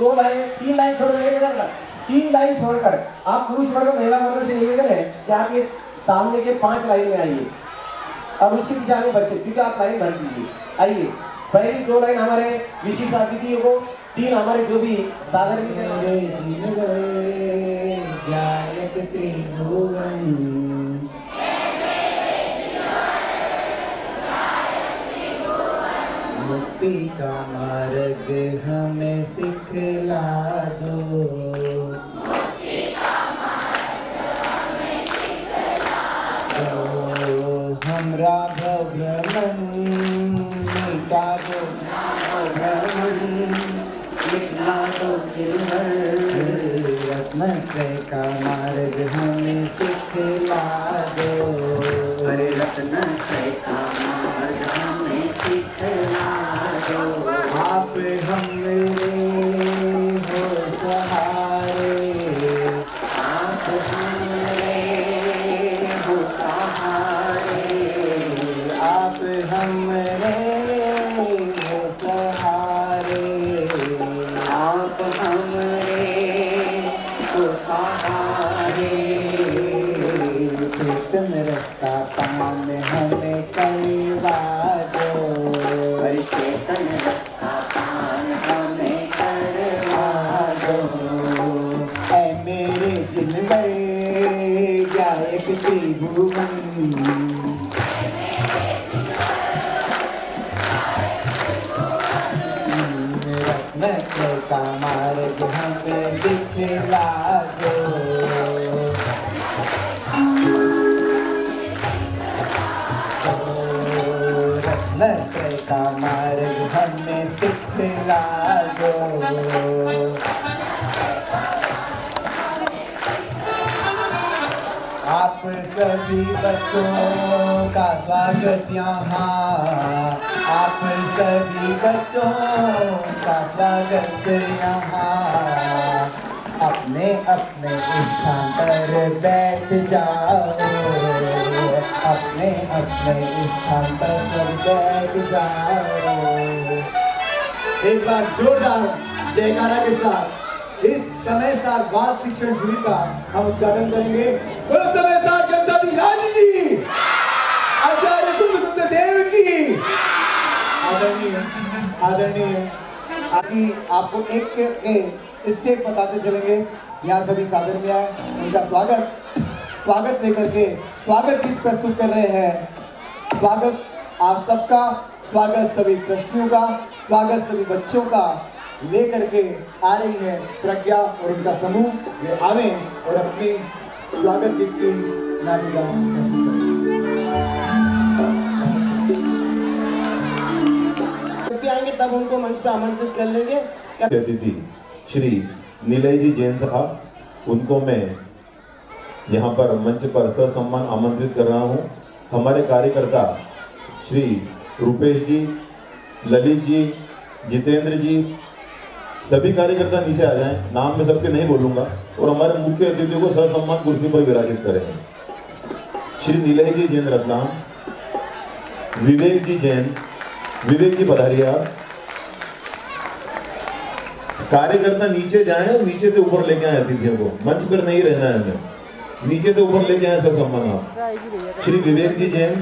2 line 3 line छोड़ देगा, 3 line छोड़कर आप पुरुष वर्ग महिला वर्ग से निकल गए कि आप ये सामने के 5 लाइन में आइए। अब उसके पीछे आगे बच्चे, क्योंकि आप लाइन भर दीजिए। आइए, पहली 2 लाइन हमारे विशिष्ट अतिथियों को, 3 हमारे जो भी सागर मुक्ति का मार्ग हमें सिखला दो, मुक्ति का मार्ग हमें सिखला दो, हमरा भव्य मन मिटा दो, निकला दो रत्नत्रय का मार्ग हमें सिखला दो, अरे रत्नत्रय का मार्ग हमें सिखला दो, आप हमरे हो सहारे, आप हमरे हो सहारे, आप हमरे हो सहारे, आप हमरे हो सहारे, चेतन रास्ता पान हमें करवा दो, चेतन रास्ता पान हमें करवा दो, ऐ मेरे जिनवर गायक त्रिभुवन, रत्नत्रय का मार्ग हमें दिखला दो, रत्नत्रय का मार्ग हमें सिखला दो, आप सभी बच्चों का स्वागत यहाँ, आप सभी बच्चों का स्वागत यहाँ, अपने अपने स्थान पर बैठ जाओ, अपने अपने स्थान पर सब बैठ जाओ। एक बार जोरदार जयकारा के साथ इस समय सार बाल शिक्षण शिविर का हम उद्घाटन करेंगे। बोलो समय सार गणपति रानी जी, आचार्य तुंग देव की। आदरणीय आदरणीय आदि आपको एक के स्टेप बताते चलेंगे। यहाँ सभी सादर में आए, उनका स्वागत लेकर के स्वागत गीत प्रस्तुत कर रहे हैं। स्वागत आप सबका, स्वागत सभी ट्रस्टियों का, स्वागत सभी बच्चों का लेकर के आ रही है प्रज्ञा और उनका समूह। ये आवे और अपनी स्वागत गीत की नाटिका प्रस्तुत करें। आएंगे तब उनको मंच पे आमंत्रित कर लेंगे। अतिथि श्री नीलय जी जैन साहब, उनको मैं यहाँ पर मंच पर ससम्मान आमंत्रित कर रहा हूँ। हमारे कार्यकर्ता श्री रूपेश जी, ललित जी, जितेंद्र जी, सभी कार्यकर्ता नीचे आ जाएं। नाम में सबके नहीं बोलूँगा। और हमारे मुख्य अतिथियों को ससम्मान कुर्सी पर विराजित करें। श्री नीलय जी जैन रत्नाम, विवेक जी जैन, विवेक जी पधारिए आप। कार्यकर्ता नीचे जाएं और नीचे से ऊपर लेके आए अतिथियों को, मंच पर नहीं रहना है हमें, नीचे से ऊपर लेके आए सर सम्मान आप। श्री विवेक जी जैन,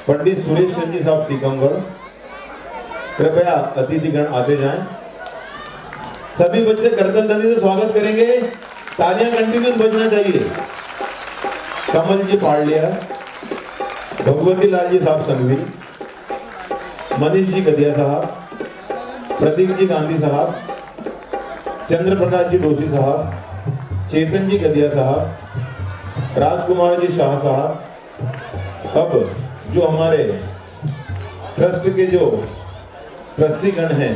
पंडित सुरेश चंद्र जी साहब टीकमगढ़, कृपया अतिथिगण आते जाएं। सभी बच्चे करतल ध्वनि से स्वागत करेंगे, तालियां कंटिन्यूस बजना चाहिए। कमल जी पाड़लिया, भगवती लाल जी साहब संघवी, मनीष जी गदिया साहब, प्रतीक जी गांधी साहब, चंद्र प्रकाश जी डोशी साहब, चेतन जी गदिया साहब, राजकुमार जी शाह साहब। अब जो हमारे ट्रस्ट के जो ट्रस्टीगण हैं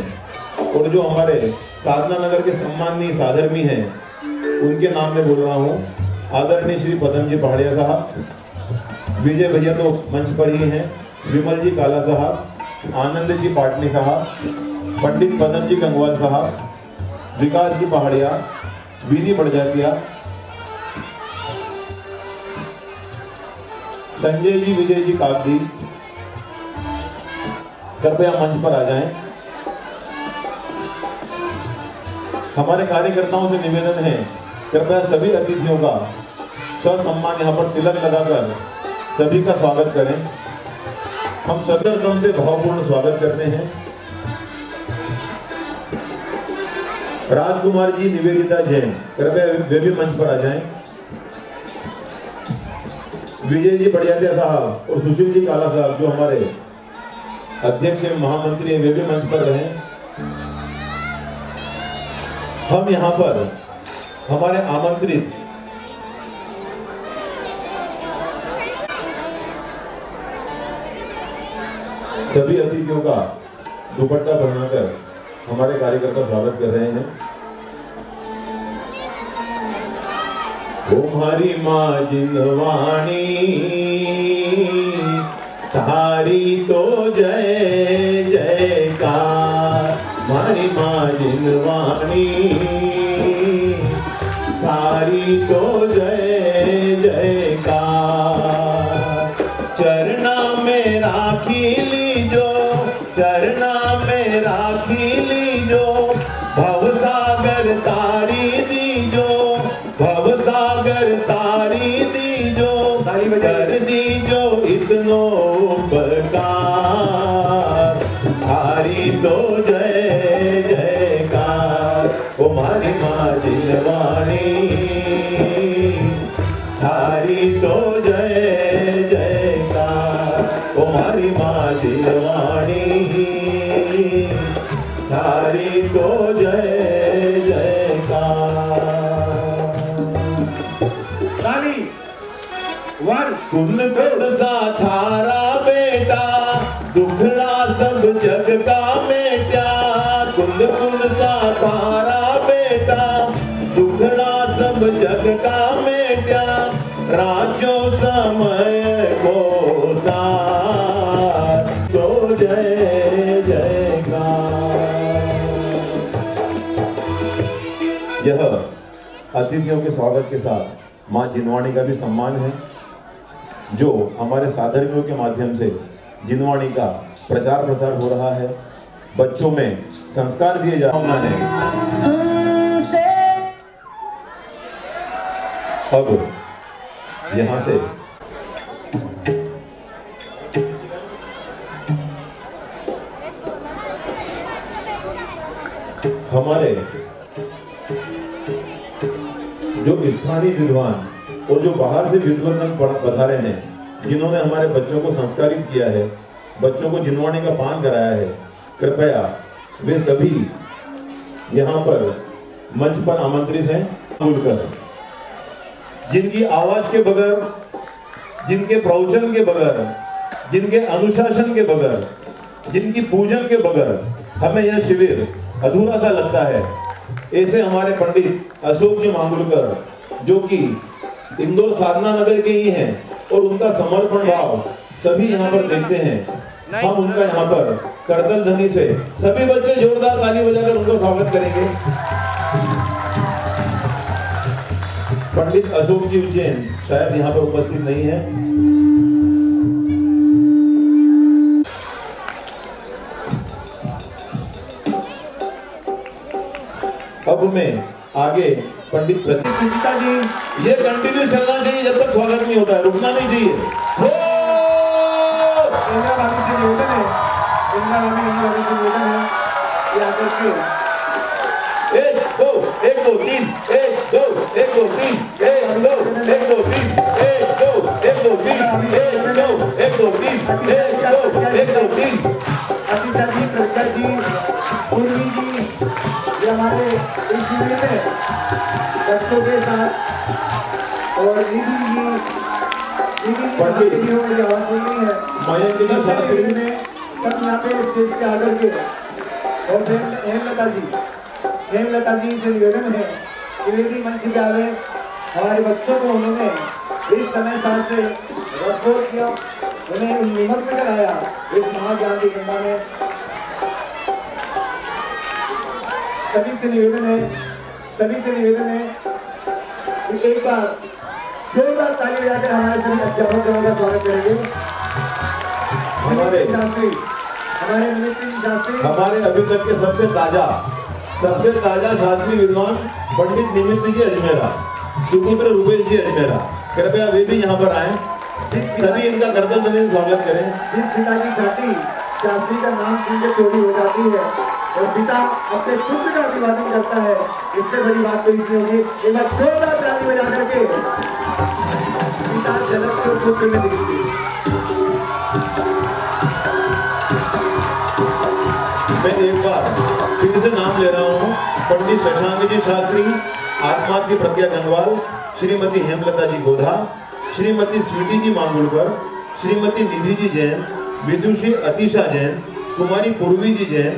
और जो हमारे साधना नगर के सम्माननीय साधर्मी हैं, उनके नाम में बोल रहा हूँ। आदरणीय श्री पदम जी पहाड़िया साहब, विजय भैया तो मंच पर ही हैं, विमल जी काला साहब, आनंद जी पाटनी साहब, पंडित पदम जी गंगवाल साहब, विकास जी पहाड़िया, विधि बढ़जातिया, संजय जी, विजय जी कागदी, कृपया मंच पर आ जाएं। हमारे कार्यकर्ताओं से निवेदन है, कृपया सभी अतिथियों का ससम्मान यहाँ पर तिलक लगाकर सभी का स्वागत करें। हम सभी एकदम से भावपूर्ण स्वागत करते हैं। राजकुमार जी, निवेदिता जैन, कृपया वे भी मंच पर आ जाएं। विजय जी बढ़िया साहब और सुशील जी काला साहब जो हमारे अध्यक्ष एवं महामंत्री हैं, वे भी मंच पर रहें। हम यहाँ पर हमारे आमंत्रित सभी अतिथियों का दुपट्टा बनाकर हमारे कार्यकर्ता स्वागत कर रहे हैं। तुम्हारी माँ जिंदवाणी तारी तो जय जयकार, हमारी माँ जिंदवाणी तारी तो जय जयकार। चरना में राखी लीजो, चरना में राखी लीजो, भवसागर तारी दीजो, भवसागर तारी दीजो, कर दीजो इतनो उपकार, तारी तो जय जयकार। तुम्हारी माँ जिनवाणी तारी तो जय जयकार, तुम्हारी माँ जिनवाणी तारी तो जय जयकार। कुल सा थारा बेटा, दुखड़ा सब जग का मेटा, कुल सा थारा बेटा, दुखड़ा सब जग का मेटा, राजो समय को सार तो जय जयकार। यह अतिथियों के स्वागत के साथ माँ जिनवाणी का भी सम्मान है, जो हमारे साधर्मियों के माध्यम से जिनवाणी का प्रचार प्रसार हो रहा है। बच्चों में संस्कार दिए जा रहे हैं। अब यहाँ से हमारे जो स्थानीय विद्वान और जो बाहर से विद्वान पधारे हैं, जिन्होंने हमारे बच्चों को संस्कारित किया है, बच्चों को जिनवाणी का पान कराया है, कृपया वे सभी यहाँ पर मंच पर आमंत्रित हैं। बोलकर जिनकी आवाज के बगैर, जिनके प्रवचन के बगैर, जिनके अनुशासन के बगैर, जिनकी पूजन के बगैर हमें यह शिविर अधूरा सा लगता है, ऐसे हमारे पंडित अशोक जी मांगुलकर, जो कि इंदौर साधना नगर के ही हैं और उनका समर्पण भाव सभी यहाँ पर देखते हैं। हम उनका यहाँ पर करतल ध्वनि से सभी बच्चे जोरदार ताली बजाकर उनका स्वागत करेंगे। पंडित अशोक जी उज्जैन शायद यहाँ पर उपस्थित नहीं है। अब मैं आगे पंडित प्रतिष्ठिता जी, ये कंटिन्यू चलना चाहिए जब तक स्वागत नहीं होता है, रुकना नहीं चाहिए। इंदिरा गांधी से निवेदन है, इंदिरा गांधी से निवेदन है कि आकर के 1 2 1 2 3 1 2 1 2 3 1 2 1 2 3 1 2 1 2 3 1 2 1 2 3 1 2 1 2 3। अतिशा जी, प्रज्ञा जी, पूर्वी जी, ये हमारे इस शिविर में बच्चों के साथ, और दीदी जी बातें भी हो, मेरी आवाज सुन रही है। मयंक जी शास्त्री में सब यहाँ पे स्टेज पे आकर के, और हेमलता जी से निवेदन है कि वे भी मंच पे आवे। हमारे बच्चों को उन्होंने इस समय साल से रसभोग किया, उन्हें निमग्न कराया इस महाज्ञान की गंगा में। सभी से निवेदन है कि एक बार जोरदार ताली बजाकर हमारे सभी अध्यापकों का स्वागत करेंगे। हमारे शास्त्री, हमारे नमित शास्त्री, हमारे अभी तक के सबसे ताजा सबसे ताजा शास्त्रीय विद्वान पंडित निमित्त जी अजमेरा, सुपुत्र रूपेश जी अजमेरा, कृपया वे भी यहाँ पर आए। सभी इनका कर्तव्य से स्वागत करें। जिस पिता की छाती शास्त्री का नाम सुन के चोरी हो जाती है और पिता अपने पुत्र का अभिवादन करता है, इससे बड़ी बात कोई नहीं होगी। एक बार जोरदार ताली बजा करके पिता जनक को पुत्र में दिखती है। मैं एक बार फिर से नाम ले रहा हूँ। पंडित शशांक जी शास्त्री, आत्मा की प्रज्ञा गंगवाल, श्रीमती हेमलता जी गोधा, श्रीमती स्वीटी जी मांगुलकर, श्रीमती निधि जी जैन, विदुषी अतिशा जैन, कुमारी पूर्वी जी जैन,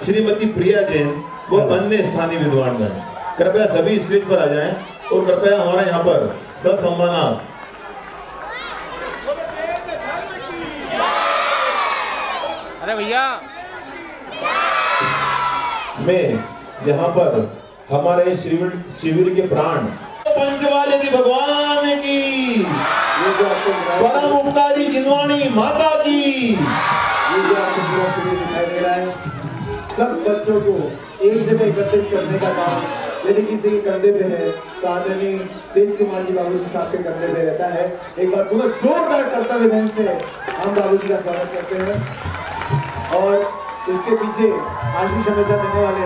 श्रीमती प्रिया जैन व अन्य स्थानीय विद्वानगण कृपया सभी स्टेज पर आ जाएं और कृपया हमारा यहाँ पर ससम्मानार्थ अरे भैया में यहाँ पर हमारे शिविर के प्राण पंचवाले जी भगवान की, ये जो आपको परम उपकारी जिनवाणी माता की, ये जो आपको पूरा शिविर दिखाई दे रहा है, सब बच्चों को एक जगह एकत्रित करने का काम यदि किसी के कंधे पे है तो आदरणीय तेज कुमार जी बाबूजी साहब के कंधे पे रहता है। एक बार पूरा जोरदार कर्तव्य ध्यान से हम बाबूजी का स्वागत करते हैं और इसके पीछे आशीष हमेशा देने वाले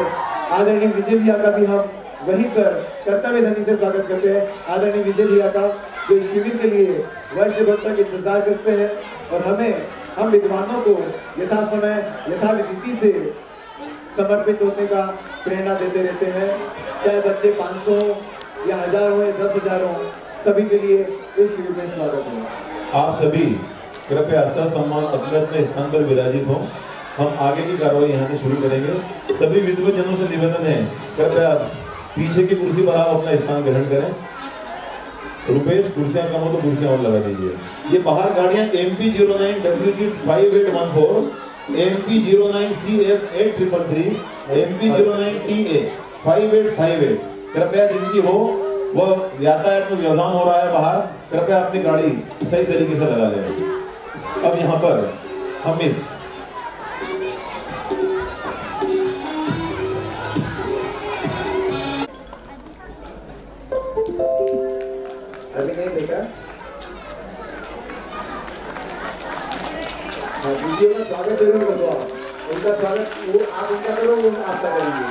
आदरणीय विजय भैया का भी हम वहीं पर कर्तव्य ध्वनि से स्वागत करते हैं। आदरणीय विजय भैया का जो इस शिविर के लिए वर्ष भर तक इंतजार करते हैं और हम विद्वानों को यथा समय यथा रीति से समर्पित होने का प्रेरणा देते रहते हैं। चाहे बच्चे 500 या 1000 हो या 10,000 हो, सभी के लिए इस शिविर में स्वागत है। आप सभी कृपया सम्मान अक्षत में स्थान पर विराजित हो। हम आगे की कार्रवाई यहाँ से शुरू करेंगे। सभी विद्वजनों से निवेदन है, कृपया पीछे की कुर्सी पर आप अपना स्थान ग्रहण करें। रुपेश, कुर्सियां कम हो तो कुर्सियां और लगा दीजिए। ये बाहर गाड़ियां MP09 WG5814, MP09 CF8333, MP09 TA 5858 कृपया जिनकी हो वह यातायात में व्यवधान हो रहा है बाहर, कृपया अपनी गाड़ी सही तरीके से लगा लें। अब यहाँ पर हम इस अभी नहीं बेटा, दीजिए का स्वागत जरूर करो। आप उनका स्वागत वो आप उनका करो, वो आपका करेंगे।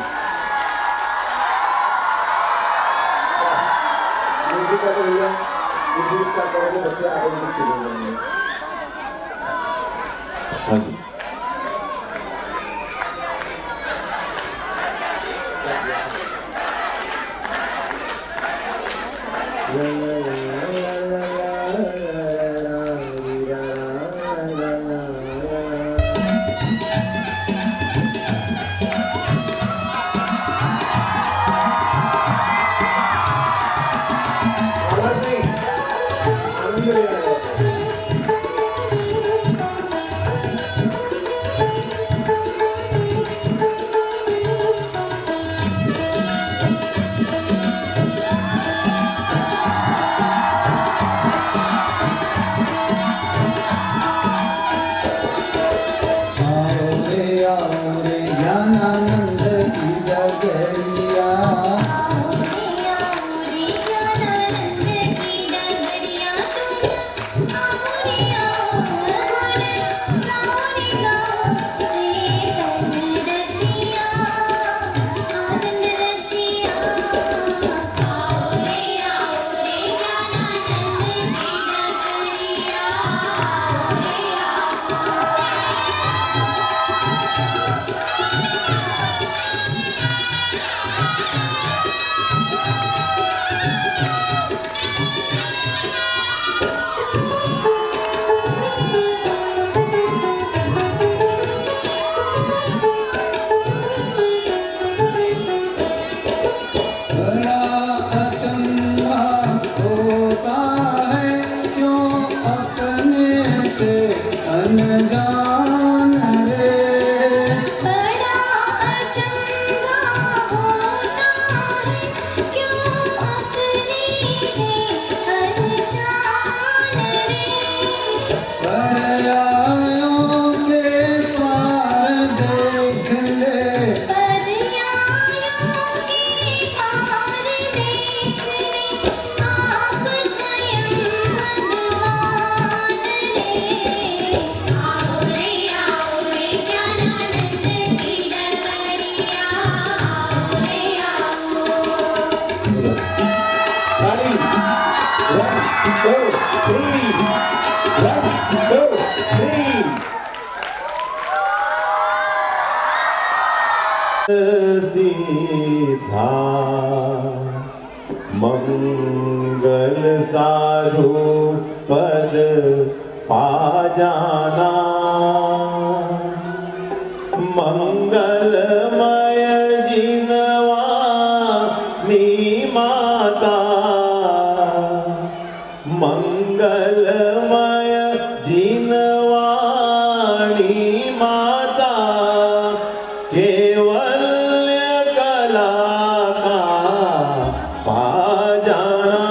म्यूजिक का तो भैया म्यूजिक स्टार्ट करेंगे, बच्चे आगे भी चले जाएंगे। हाँ जी सीधा मंगल साधु पद पा जाना, मंगलमय जिनवा माता, मंगलमय जिनवाणी माता, केवल्य कला का पा जाना,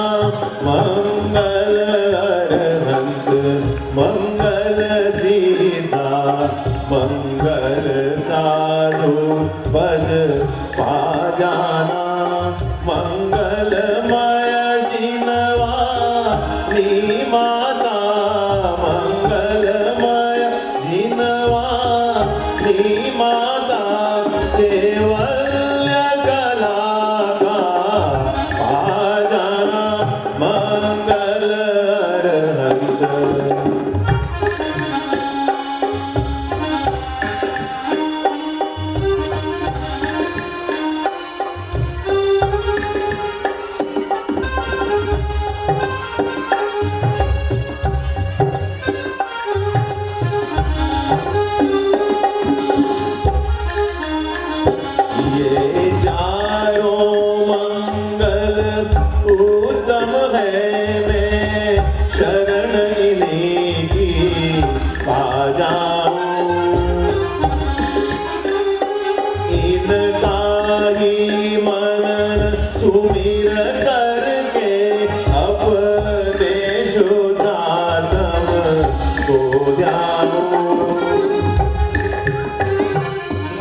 मंगल अरहंत मंगल सीता मंगल साधु पद पा जाना, मंगलमय जिनवानी माता, मंगलमय जिनवानी माता, केवल्य कला का पा जाना, मंगल अरहंत। ये चारों मंगल उत्तम है, मैं शरण इन्हीं की पा जाऊं, इनका ही मनन सुमिर करके अपने शुद्धात्म को जाऊं,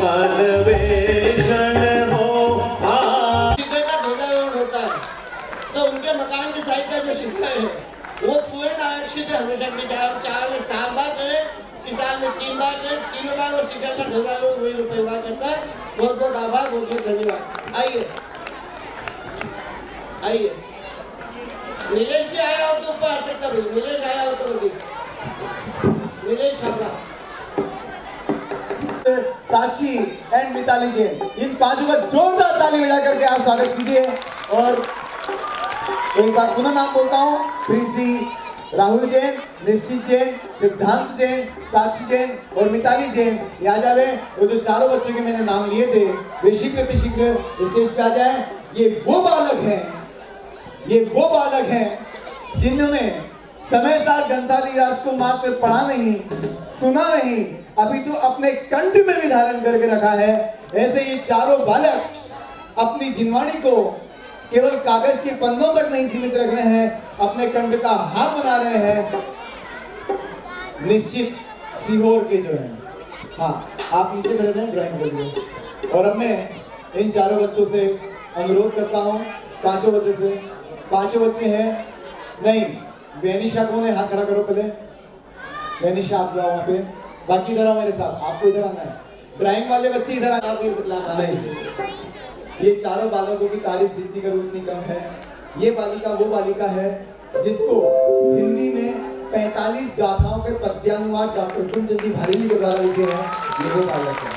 अन्वेषण हो शिखर का ध्वजारोहण होता है तो उनके मकान के साइड का जो शिखर है वो पूर्ण आरक्षित है हमेशा के, चाहे 4 में 7 बार करें कि साल में 3 बार करें, 3 बार वो शिखर का ध्वजारोहण वही परिवार करता है। बहुत बहुत आभार, बहुत बहुत धन्यवाद। आइए आइए, नीलेश भी आया हो तो ऊपर आ सकता भाई, नीलेश आया हो तो अभी नीलेश छात्रा साक्षी एंड मिताली जैन, इन पांचों का जोरदार ताली बजा करके आप स्वागत कीजिए। और एक बार पुनः नाम बोलता हूँ, प्रिंसी राहुल जैन, निश्चित जैन, सिद्धांत जैन, साक्षी जैन और मिताली जैन यहाँ जावे। वो जो चारों बच्चों के मैंने नाम लिए थे वे शीघ्र स्टेज पे आ जाए। ये वो बालक हैं जिन्होंने समय सार ग्रंथाली राज को मात्र पढ़ा नहीं, सुना नहीं, अभी तो अपने कंठ में भी धारण करके रखा है। ऐसे ये चारों बालक अपनी जिनवाणी को केवल कागज के पन्नों तक नहीं सीमित रख रहे हैं, अपने कंठ का हार बना रहे हैं। निश्चित सीहोर के जो हैं, हाँ आप नीचे खड़े रहें, ड्राइंग कर दीजिए। और अब मैं इन चारों बच्चों से अनुरोध करता हूँ, पांचों बच्चे हैं नहीं, वेनिशा कौन है, हाथ खड़ा करो पहले। वेनिशा आप जाओ वहाँ पे, बाकी इधर आओ मेरे साथ, आपको इधर आना है। ड्राइंग वाले बच्चे इधर आ नहीं। ये चारों बालकों की तारीफ जितनी करूँ उतनी कम है। ये बालिका वो बालिका है जिसको हिंदी में 45 गाथाओं के पद्यानुवाद डॉक्टर कुंचन जी भारेली के द्वारा लिखे हैं। ये वो बालक है।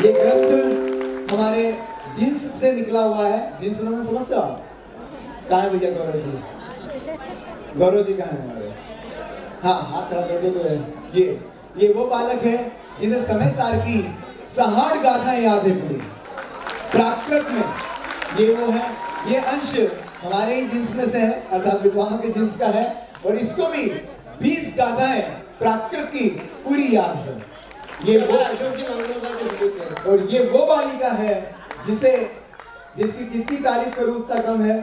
ये ग्रंथ हमारे जिन्स से निकला हुआ है। जिन्स में समझते हो कहाँ है भैया? गौरव जी, गौरव जी कहाँ है हमारे? हाँ हाथ खड़ा कर दो। तो है ये वो बालक है जिसे समय सार की सहार गाथाएं याद है पूरी प्राकृत में। ये वो है, ये अंश हमारे ही जिन्स में से है, अर्थात विद्वानों के जिन्स का है। और इसको भी 20 गाथाएं प्राकृत की पूरी याद है। ये वो और ये वो बालिका है जिसकी जितनी तारीफ करूं उतना कम है।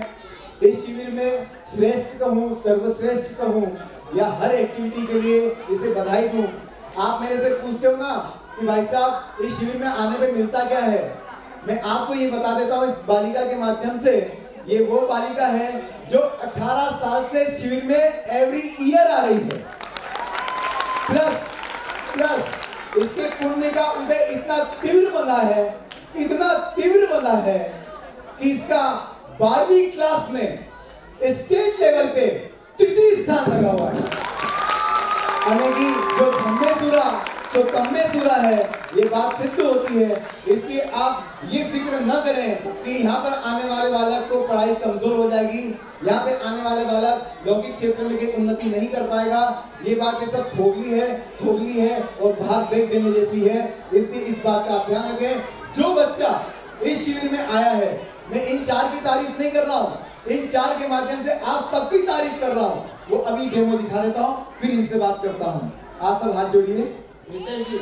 इस शिविर में श्रेष्ठ कहूं, सर्वश्रेष्ठ कहूं या हर एक्टिविटी के लिए इसे बधाई दूं। आप मेरे से पूछते हो ना कि भाई साहब इस शिविर में आने पे मिलता क्या है, मैं आपको ये बता देता हूँ इस बालिका के माध्यम से। ये वो बालिका है जो 18 साल से शिविर में एवरी ईयर आ रही है। प्लस इसके पुण्य का उदय इतना तीव्र बना है कि इसका 12वीं क्लास में स्टेट लेवल पे तृतीय स्थान लगा हुआ है। यानी कि जो धम्मेसुरा सो कम में सूरा है, ये बात सिद्ध होती है। इसलिए आप ये फिक्र न करें कि यहाँ पर आने वाले बालक को पढ़ाई कमजोर हो जाएगी, यहाँ पे आने वाले बालक लौकिक क्षेत्र में की उन्नति नहीं कर पाएगा। ये बात ये सब ठोगली है और बाहर फेंक देने जैसी है। इसलिए इस बात का आप ध्यान रखें। जो बच्चा इस शिविर में आया है, मैं इन 4 की तारीफ नहीं कर रहा हूँ, इन 4 के माध्यम से आप सबकी तारीफ कर रहा हूँ। वो अभी डेमो दिखा देता हूँ, फिर इनसे बात करता हूँ। आप सब हाथ जोड़िए। नितेश जी,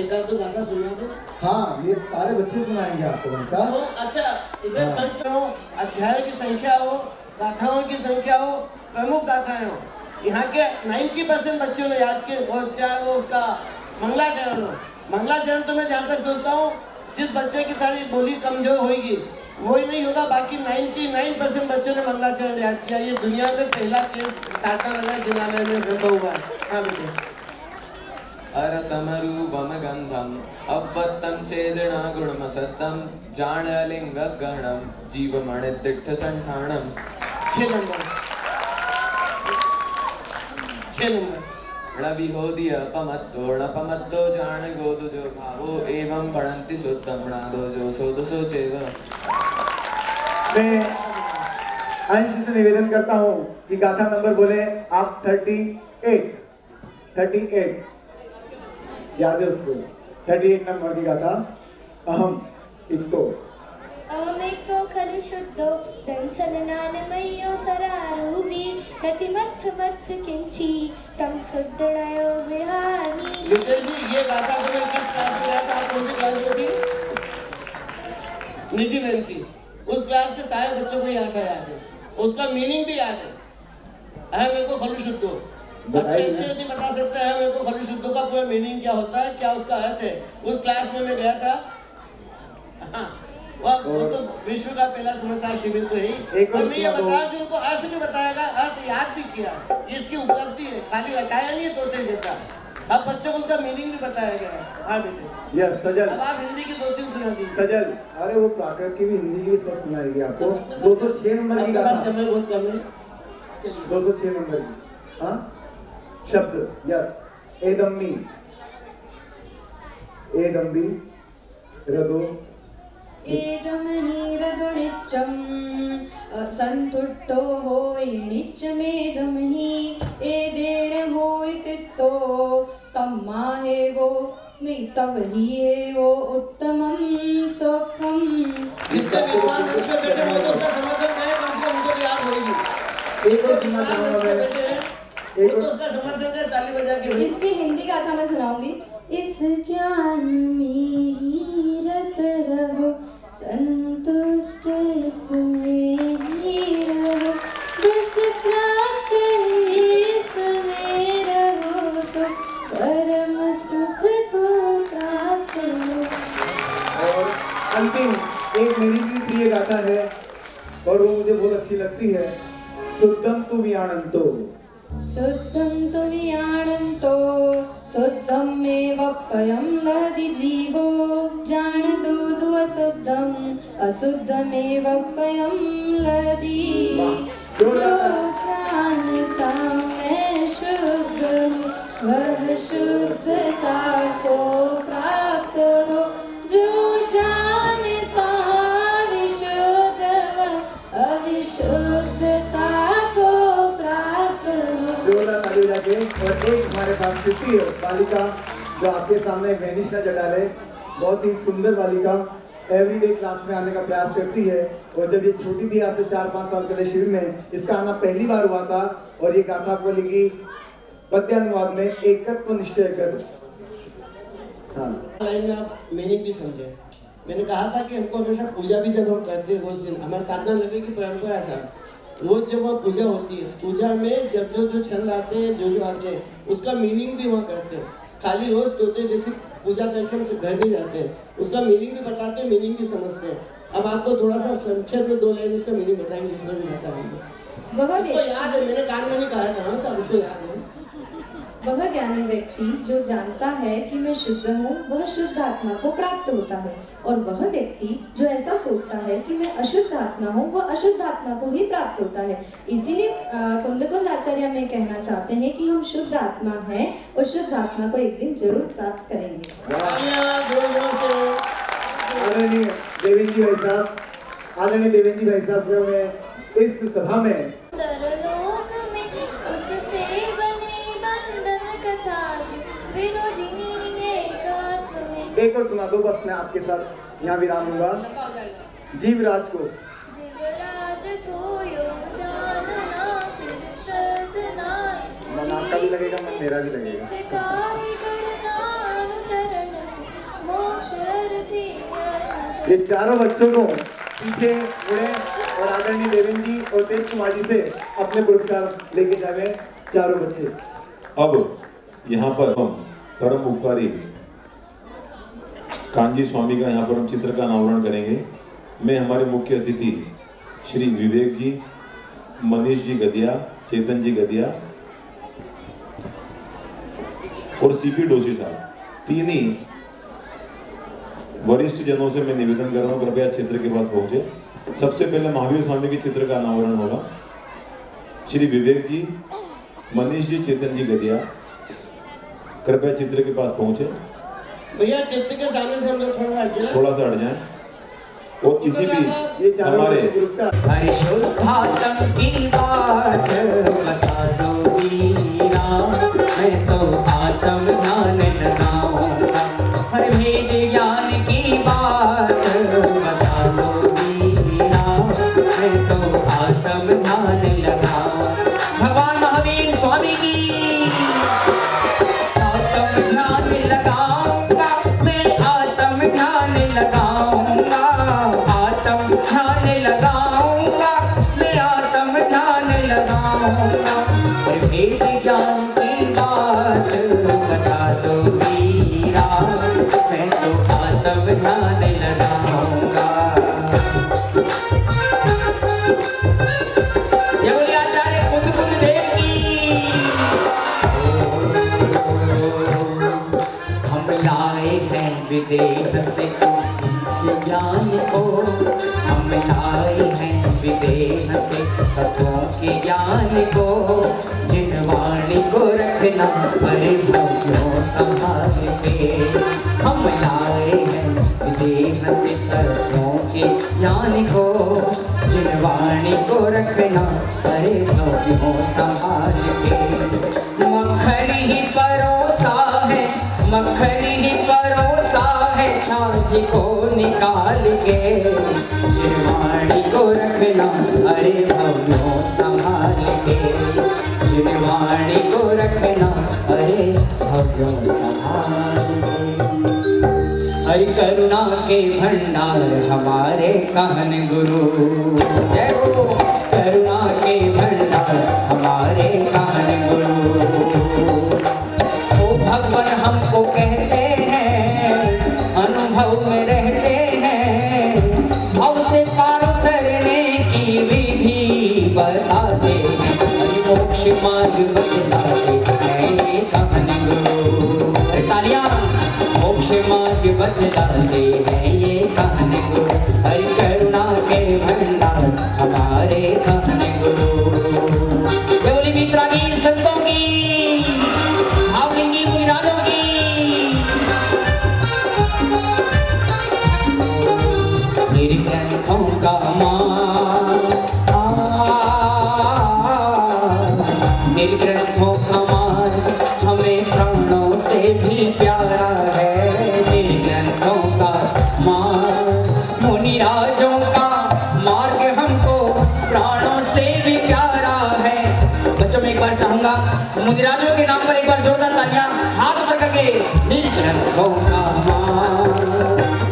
एक आध तो गाथा सुना दो। हाँ, ये सारे बच्चे सुनाएंगे आपको भाई साहब। तो अच्छा, इधर पंच में हो, अध्याय की संख्या हो, गाथाओं की संख्या हो, प्रमुख गाथाएं हो। यहाँ के 90% बच्चों ने याद किए, और चाहे वो उसका मंगलाचरण हो। मंगलाचरण तो मैं जहाँ तक सोचता हूँ, जिस बच्चे की थोड़ी बोली कमजोर होगी वही नहीं होगा, बाकी 99% बच्चों ने मंगलाचरण याद किया। ये दुनिया में पहला केस सातारा जिनालय में संभव हुआ है। हाँ बेटे। अरसमरूपम गंधम अवत्तम चेदना गुणमसत्तम जाणलिंग गहणम जीवमणिदिट्ठ संठाणम। 6 नंबर। णविहोदिय पमत्तो णपमत्तो जान गोदुजो भावो एवं पढ़न्ति सुत्तम णादोजो सोदसो चेव। मैं अंश से निवेदन करता हूँ कि गाथा नंबर बोले आप 38 याद है उसको। 38 नंबर की गाथा। अहम इक्को खलु शुद्धो दंसलनानमयो सरारूपी प्रतिमथ मथ किंची तम शुद्धणयो विहानी। नितेश जी, ये गाथा तो मैं किस क्लास में रहता, आप कौन सी क्लास में थी? निधि मैम की। उस क्लास के सारे बच्चों को याद है, उसका मीनिंग भी याद है। मेरे को खलु शुद्धो अच्छे नहीं बता सकते हैं मेरे को खलु शुद्धो का पूरा मीनिंग क्या होता है, क्या उसका अर्थ है। उस क्लास में मैं गया था। हाँ, वो तो विश्व का पहला समस्या शिविर तो है। और मैं ये बताया कि उनको अर्थ भी बताएगा, अर्थ याद भी किया। ये इसकी उपलब्धि है, खाली हटाया नहीं है तोते जैसा। अब बच्चों को उसका मीनिंग भी बताया गया है। हाँ बेटे। यस सजल। अब आप हिंदी की 2-3 सुना दीजिए। सजल, अरे वो प्राकृत की भी हिंदी की भी सब सुनाएगी आपको। 206 नंबर की गाथा। समय बहुत कम है। 206 नंबर की। हाँ, शब्द यस। एदम्बी रदो एदम ही रदुनिच्चम संतुट्टो होय निच्चमेदम ही एदेण होय तित्तो तम्मा है वो नहीं तब ही है वो उत्तमम सुखम। जिससे विद्वान उनके बेटे वो तो उसका समर्थन है, कम से कम उनको याद होगी। एक और सुना चाहूंगा मैं। एक और उसका समर्थन है, ताली बजा के। इसकी हिंदी गाथा मैं सुनाऊंगी। इस ज्ञान में ही रत रहो संतुष्ट इसमें ही रहो बस प्राप्त इसमें रहो तो परम सुख को प्राप्त हो। और अंतिम एक मेरी भी प्रिय गाथा है और वो मुझे बहुत अच्छी लगती है। शुद्धम तु वियाणन्तो शुद्धं तु वियाणन्तो शुद्धमेव पयं लदि जीवो जानदो अशुद्धम् अशुद्धमेव पयं लदि। जो जानता मैं शुद्ध हूँ वह शुद्धता को प्राप्त हो। जो जानता विशुद्ध वह अविशुद्धता को प्राप्त हो। और एक हमारे पास स्थिति है बालिका जो आपके सामने वेनिशा जटाले, बहुत ही सुंदर बालिका एवरीडे क्लास में आने का प्रयास करती है। और जब ये छोटी थी आज से 4-5 साल पहले शिविर में, इसका आना पहली बार हुआ था और ये गाथा आपको लिखी पद्यानुवाद में एकत्व निश्चय कर। हाँ, लाइन में आप मीनिंग भी समझे। मैंने कहा था कि हमको हमेशा पूजा भी जब हम करते हैं रोज दिन, हमारे साधना नदी की परंपरा था, रोज जब वहाँ पूजा होती है, पूजा में जब जो छंद आते हैं, जो आते हैं, उसका मीनिंग भी वहाँ करते हैं। खाली रोज तोते जैसी पूजा करके हम घर नहीं जाते हैं, उसका मीनिंग भी बताते हैं, मीनिंग भी समझते हैं। अब आपको थोड़ा सा संक्षेप में 2 लाइन उसका मीनिंग बताएंगे, जिसमें भी बता देंगे। उसको याद है, मैंने कान में नहीं कहा था। हाँ साहब, उसको याद है। वह ज्ञानी व्यक्ति जो जानता है कि मैं शुद्ध हूँ वह शुद्ध आत्मा को प्राप्त होता है, और वह व्यक्ति जो ऐसा सोचता है कि मैं अशुद्ध आत्मा हूँ वह अशुद्ध आत्मा को ही प्राप्त होता है। इसीलिए कुंदकुंद आचार्य में कहना चाहते हैं कि हम शुद्ध आत्मा हैं और शुद्ध आत्मा को एक दिन जरूर प्राप्त करेंगे। आदरणीय देवेंद्र जी भाई साहब, आदरणीय देवेंद्र जी भाई साहब जो मैं इस सभा में लोक में उससे बने बंधन कथा जो विनोदिनी एकात्म में। एक और सुना दो बस, मैं आपके साथ यहाँ विराम लूंगा। जीवराज को योग जानना फिर श्रद्धना मन आपका भी लगेगा, मन मेरा भी लगेगा। इसे कार्य करना अनुचरण मोक्ष अर्थी। ये चारों बच्चों को पीछे मुड़े और आदरणीय देवेंद्र जी और तेज कुमार जी से अपने पुरस्कार लेके जाए चारों बच्चे। अब यहाँ पर हम परम उपकारी कांजी स्वामी का यहाँ पर हम चित्र का अनावरण करेंगे। मैं हमारे मुख्य अतिथि श्री विवेक जी, मनीष जी गदिया, चेतन जी गदिया और सीपी डोशी साहब, तीन ही वरिष्ठ जनों से मैं निवेदन कर रहा हूँ कृपया चित्र के पास पहुंचे। सबसे पहले महावीर स्वामी के चित्र का अनावरण होगा। श्री विवेक जी, मनीष जी, चेतन जी गदिया कृपया चित्र के पास पहुंचे। भैया चित्र के सामने से हम लोग थोड़ा सा हट जाए। और इसी बीच हमारे परिशुद्धात्म की बात बता दो मीरा, मैं तो आत्म ध्यान लगाऊंगा। हर भेद ज्ञान की बात बता दो मीरा, मैं तो आत्म ध्यान लगाऊंगा। भगवान महावीर स्वामी की आत्म ध्यान लगाऊंगा, मैं आत्म ध्यान लगाऊंगा। आत्म ध्यान लगाऊंगा, मैं आत्म ध्यान लगाऊंगा। भेद ज्ञान की बात बता दो मीरा, मैं तो आत्म ध्यान लगाऊंगा। जय बोले आचार्य कुंद देव की। हम लाए हैं विदेह से ज्ञान को, हम लाए हैं विदेह से तत्वों के ज्ञान को। जिन वाणी को रखना अरे भक्तों संभाल के, हम लाए हैं विदेह से तत्वों के ज्ञान को। जिन वाणी को रखना अरे भक्तों संभाल के। मक्खन ही परोसा है, मक्खन ही परोसा है छाछ को निकाल के। जिनवाणी को रखना अरे भव्यों संभाल के। जिनवाणी को रखना अरे भव्यों संभाल के। हरि करुणा के भंडार हमारे कहन गुरु, जय हो। करुणा के भंडार हमारे कहन गुरु। ओ भगवान हमको कहते हैं, अनुभव में रहते हैं। भव से पार उतरने की विधि बताते हैं। हरि मोक्ष मार्ग बतलाते हैं ये कहन गुरु। तालियां। मोक्ष मार्ग बतलाते हैं ये कहन गुरु। हरि करुणा के भंडार हमारे कहन गुरु। जय बोली वितरागी संतों की, भावलिंगी मुनिराजों की। निर्ग्रंथों का मान, निर्ग्रंथों का मान हमें प्राणों से भी प्यारा है। निर्ग्रंथों का मान, मुनिराजों का मार्ग हमको प्राणों से भी प्यारा है। बच्चों में एक बार चाहूंगा मुनिराजों के नाम पर एक बार जोरदार तालियां हाथ ऊपर करके। निर्ग्रंथों का मान,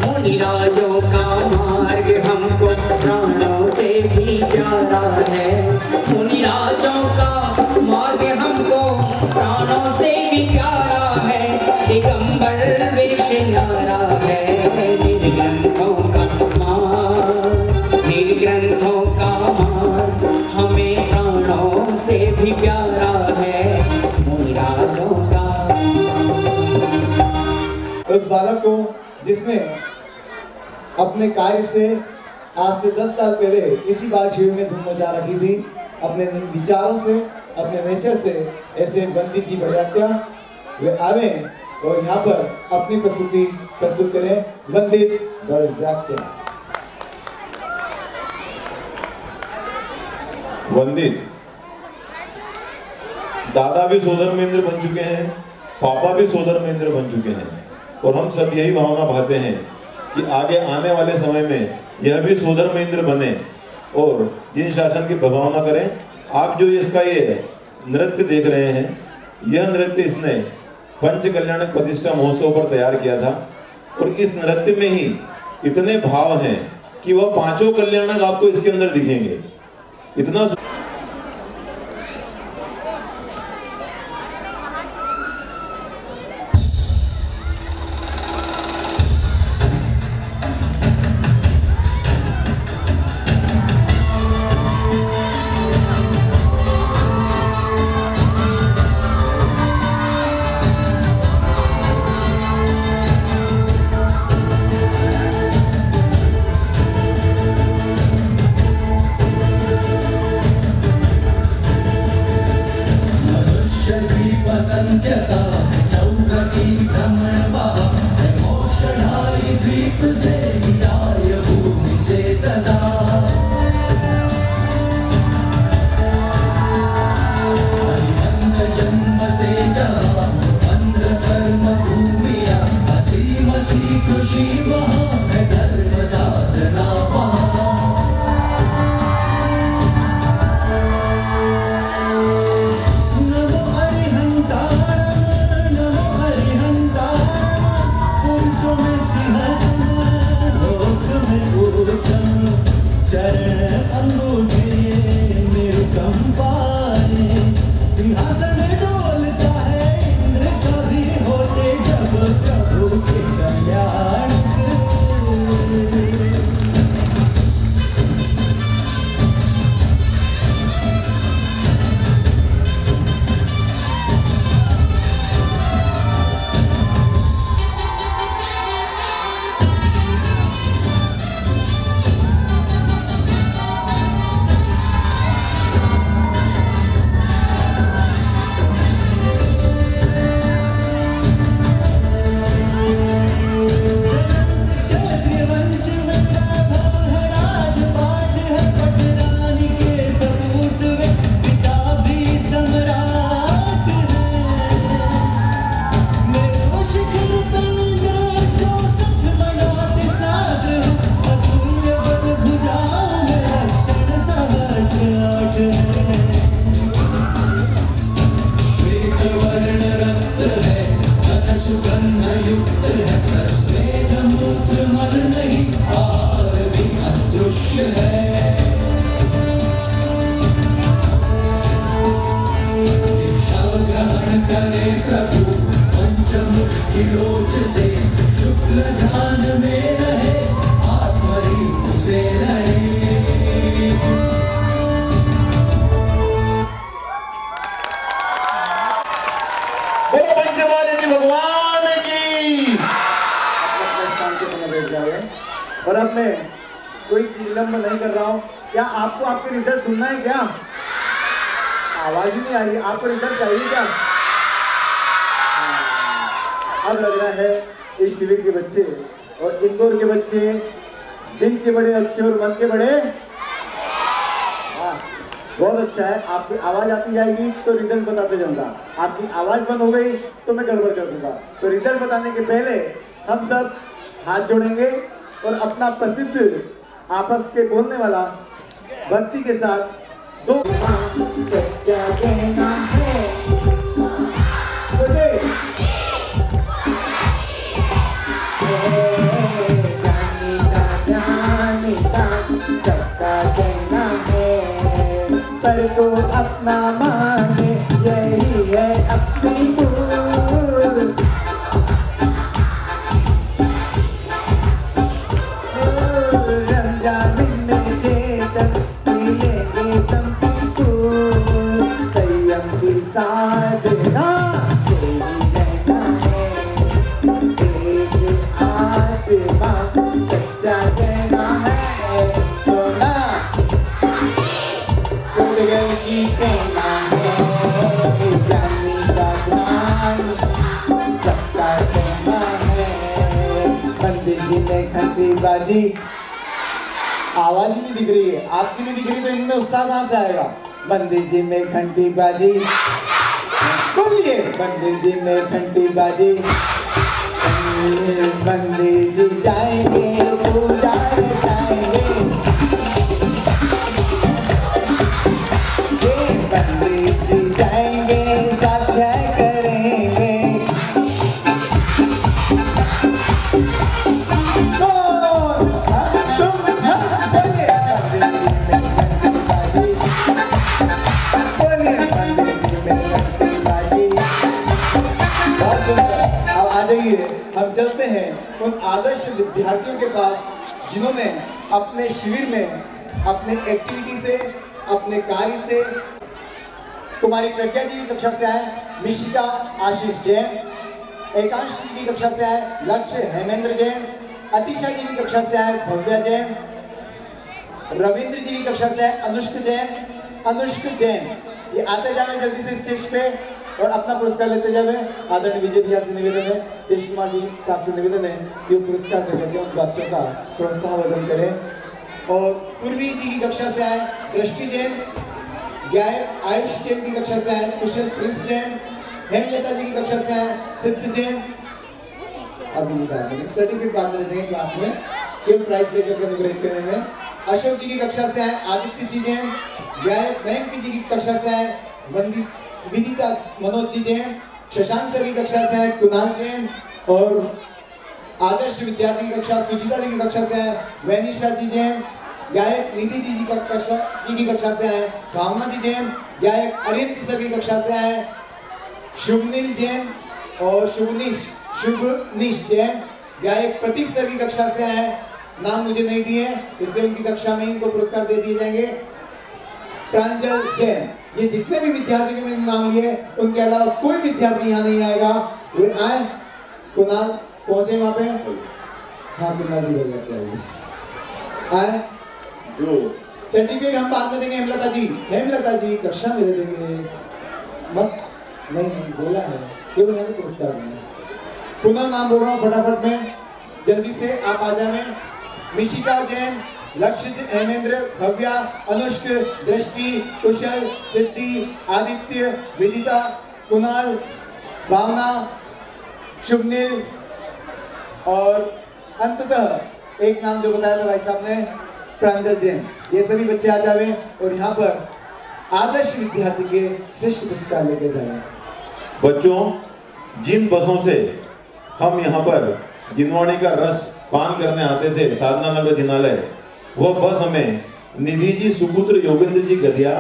मुनिराजों का मार्ग हमको प्राणों से भी प्यारा है। मुनिराजों का मार्ग हमको प्राणों से भी प्यारा है। दिगंबर वेश न्यारा है। निर्ग्रंथों का मान, निर्ग्रंथों का मान हमें प्राणों से भी प्यारा है। मुनिराजों उस बालक को जिसने अपने कार्य से आज से 10 साल पहले इसी बाल शिविर में धूम मचा रखी थी, अपने विचारों से, अपने नेचर से, ऐसे वंदित जी बड़जात्या वे आवे और यहाँ पर अपनी प्रस्तुति प्रस्तुत करें। वंदित बड़जात्या। वंदित दादा भी सोदर महेंद्र बन चुके हैं, पापा भी सोदर महेंद्र बन चुके हैं, और हम सब यही भावना भाते हैं कि आगे आने वाले समय में यह भी सोदर महेंद्र बने और जिन शासन की भावना करें। आप जो इसका ये नृत्य देख रहे हैं, यह नृत्य इसने पंच कल्याणक प्रतिष्ठा महोत्सव पर तैयार किया था, और इस नृत्य में ही इतने भाव हैं कि वह पांचों कल्याणक आपको इसके अंदर दिखेंगे। इतना और अब मैं कोई विलंब नहीं कर रहा हूँ। क्या आपको आपके रिजल्ट सुनना है क्या? आवाज ही नहीं आ रही। आपको रिजल्ट चाहिए क्या? अब लग रहा है इस शिविर के बच्चे और इंदौर के बच्चे दिल के बड़े अच्छे और मन के बड़े। बहुत अच्छा है। आपकी आवाज आती जाएगी तो रिजल्ट बताते जाऊंगा। आपकी आवाज बंद हो गई तो मैं गड़बड़ कर दूंगा। तो रिजल्ट बताने के पहले हम सब हाथ जोड़ेंगे और अपना प्रसिद्ध आपस के बोलने वाला भक्ति के साथ दो सच्चा कहना है सबका कहना है, पर तो अपना माने यही है अपनी भूल। रमजान में चेतन मिलेंगे सबकी फूल। बाजी। आवाज ही नहीं दिख रही है, आपकी नहीं दिख रही तो इनमें उत्साह कहाँ से आएगा? मंदिर जी में घंटी बाजी, बोलिए मंदिर जी में घंटी बाजी। मंदिर जी जाएंगे पूजा जाएंगे, मंदिर जी जाएंगे स्वाध्याय करेंगे। हम चलते हैं उन आदर्श विद्यार्थियों के पास जिन्होंने अपने शिविर में अपने एक्टिविटी से, अपने कार्य से, कुमारी प्रज्ञा जी की कक्षा से आए मिशिका आशीष जैन, एकांश जी की कक्षा से आए लक्ष्य हेमेंद्र जैन, अतिशा जी की कक्षा से आए भव्या जैन, रविंद्र जी की कक्षा से आए अनुष्क जैन। ये आते जावे जल्दी से स्टेज पे और अपना पुरस्कार लेते जावे। आदरणीय विजय भैया से निवेदन है, तेज कुमार जी साहब से निवेदन है कि वो पुरस्कार देकर के उन बच्चों का प्रोत्साहन करें। और पूर्वी जी की कक्षा से आए दृष्टि जैन, गायक आयुष जैन की कक्षा से आए कुशल प्रिंस जैन, हेमलता जी की कक्षा से आए सिद्ध जैन। अभी बात करें सर्टिफिकेट बाद में देंगे क्लास में, केवल प्राइज देकर के अनुग्रहित करने में। अशोक जी की कक्षा से आए आदित्य जी जैन, गायक मयंक जी की कक्षा से आए विदिता मनोज जी जैन, शशांक सर की कक्षा से आए कुणाल जैन, और आदर्श विद्यार्थी की कक्षा सुचिता जी की कक्षा से आए वैनिशा जी जैन, गायक निधि जी की कक्षा से आए भावना जी जैन, गायक अरिंद सर की कक्षा से आए शुभनील जैन और शुभनीश जैन, गायक प्रतीक सर की कक्षा से आए, नाम मुझे नहीं दिए इसलिए उनकी कक्षा में इनको पुरस्कार दे दिए जाएंगे, प्रांजल जैन। ये जितने भी विद्यार्थी के मैंने नाम लिए उनके अलावा कोई विद्यार्थी यहाँ नहीं आएगा। वो आए, कुणाल पहुंचे वहां पे, हाँ कुणाल जी बोल जाते हैं आए जो सर्टिफिकेट हम बाद में देंगे। हेमलता जी कक्षा में दे देंगे मत, नहीं बोला है केवल हमें पुरस्कार देंगे। पुनः नाम बोल रहा हूँ फटाफट में, जल्दी से आप आ जाए। मिशिका जैन, लक्ष्य हेमेंद्र, भव्या, अनुष्क, दृष्टि, कुशल, सिद्धि, आदित्य, विदिता, कुणाल, भावना, शुभनील और अंततः एक नाम जो बताया था भाई साहब ने प्रांजल जैन। ये सभी बच्चे आ जावे और यहाँ पर आदर्श विद्यार्थी के श्रेष्ठ पुरस्कार लेके जाए। बच्चों, जिन बसों से हम यहाँ पर जिनवाणी का रस पान करने आते थे साधना नगर जिनालय, वो बस हमें निधि जी सुपुत्र योगेंद्र जी गदिया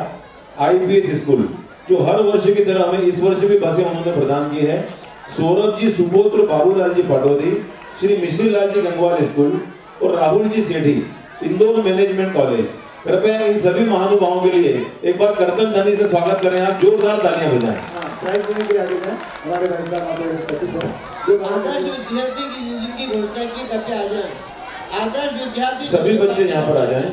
IPS स्कूल, जो हर वर्ष की तरह हमें इस वर्ष भी बसें उन्होंने प्रदान की है, सौरभ जी सुपुत्र बाबूलाल जी पटौदी, श्री मिश्री लाल जी गंगवाल स्कूल और राहुल जी सेठी इंदौर मैनेजमेंट कॉलेज। कृपया इन सभी महानुभावों के लिए एक बार करतन ध्वनि से स्वागत करें, आप जोरदार तालियां बजाएं। प्राइज देने के लिए आगे हैं हमारे भाई साहब उपस्थित हैं जो आदर्श विद्यार्थी की जिनकी घोषणा की कृपया आ जाए। आदर्श विद्यार्थी सभी बच्चे यहाँ पर आ जाएं।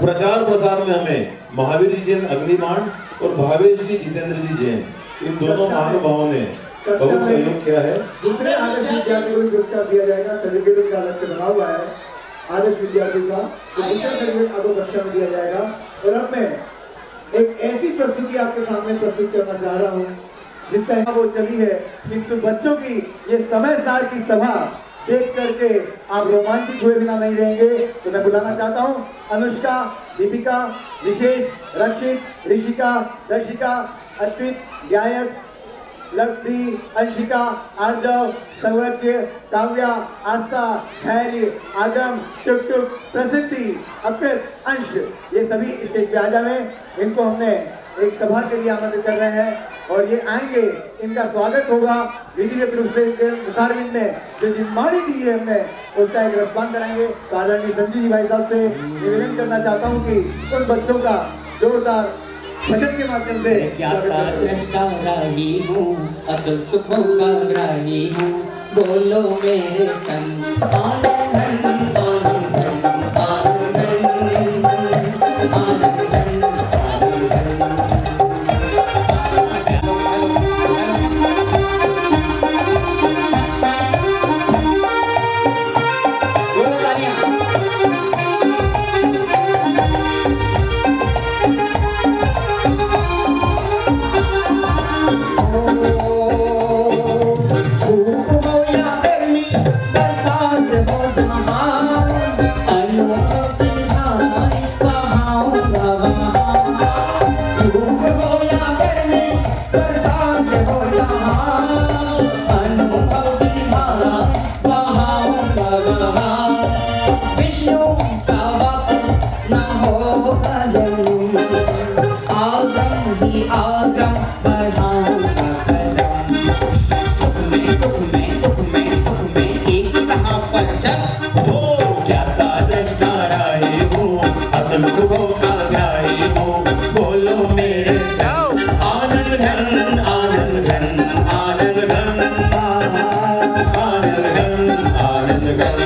प्रचार प्रसार में हमें महावीर जी जैन अग्निबाण और भावेश जी जितेंद्र जी जैन, इन दोनों महानुभावों ने बहुत सहयोग किया है। दूसरे आदर्श विद्यार्थी को भी पुरस्कार दिया जाएगा, सर्टिफिकेट का अलग से बना हुआ है आदर्श विद्यार्थी का, तो दूसरा सर्टिफिकेट आपको कक्षा में दिया जाएगा। और अब मैं एक ऐसी प्रस्तुति आपके सामने प्रस्तुत करना चाह रहा हूँ जिसका वो चली है, किंतु बच्चों की ये समय सार की सभा देख करके आप रोमांचित हुए बिना नहीं रहेंगे। तो मैं बुलाना चाहता हूँ अनुष्का, दीपिका, विशेष, रक्षित, ऋषिका, दर्शिका, अद्वित, गायक, लक्ष्मी, अंशिका, आर्जव, सौभाग्य, काव्या, आस्था, धैर्य, आगम, टुक, प्रसिद्धि, अकृत, अंश, ये सभी स्टेज पे आ जावे। इनको हमने एक सभा के लिए आमंत्रित कर रहे हैं और ये आएंगे, इनका स्वागत होगा विधिवत रूप से। इनके मुखारविंद में जो जिम्मेदारी दी है हमने उसका एक रसपान कराएंगे। आदरणीय संजू जी भाई साहब से निवेदन करना चाहता हूँ कि उन बच्चों का जोरदार भजन के माध्यम से ग्राही हूँ, अतुल सुखों का ग्राही हूँ, बोलो मेरे संग आनंद आनंद आनंद आनंद। अनुभव की धारा बहाऊंगा बहाऊं। विष्णु का वापस न होगा जन्म, आगम ही आगम बढ़ाऊंगा कदम। सुख में दुख में दुख में सुख में एक कहाँ पर चल हो क्या का दृष्टा राहे हो, अतुल सुखों का ग्राही हो, बोलो मेरे संग आनंद घन आनंद घन आनंद घन आनंद घन आनंद घन।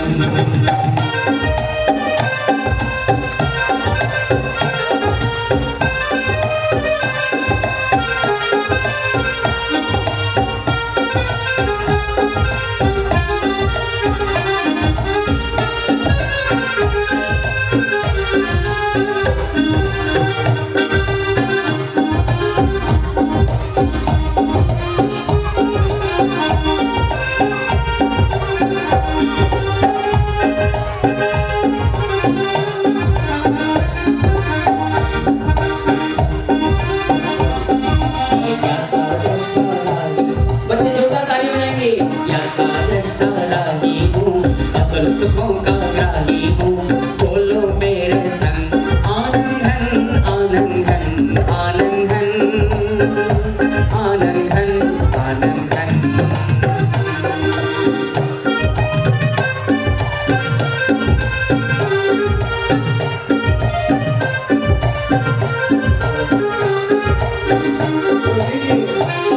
बच्चे जोरदार ताली बजाएंगे। या का दृष्टा राही हूँ, अतुल सुखों का ग्राही हूँ, बोलो मेरे संग आनंद घन आनंद घन आनंद घन आनंद घन आनंद घन।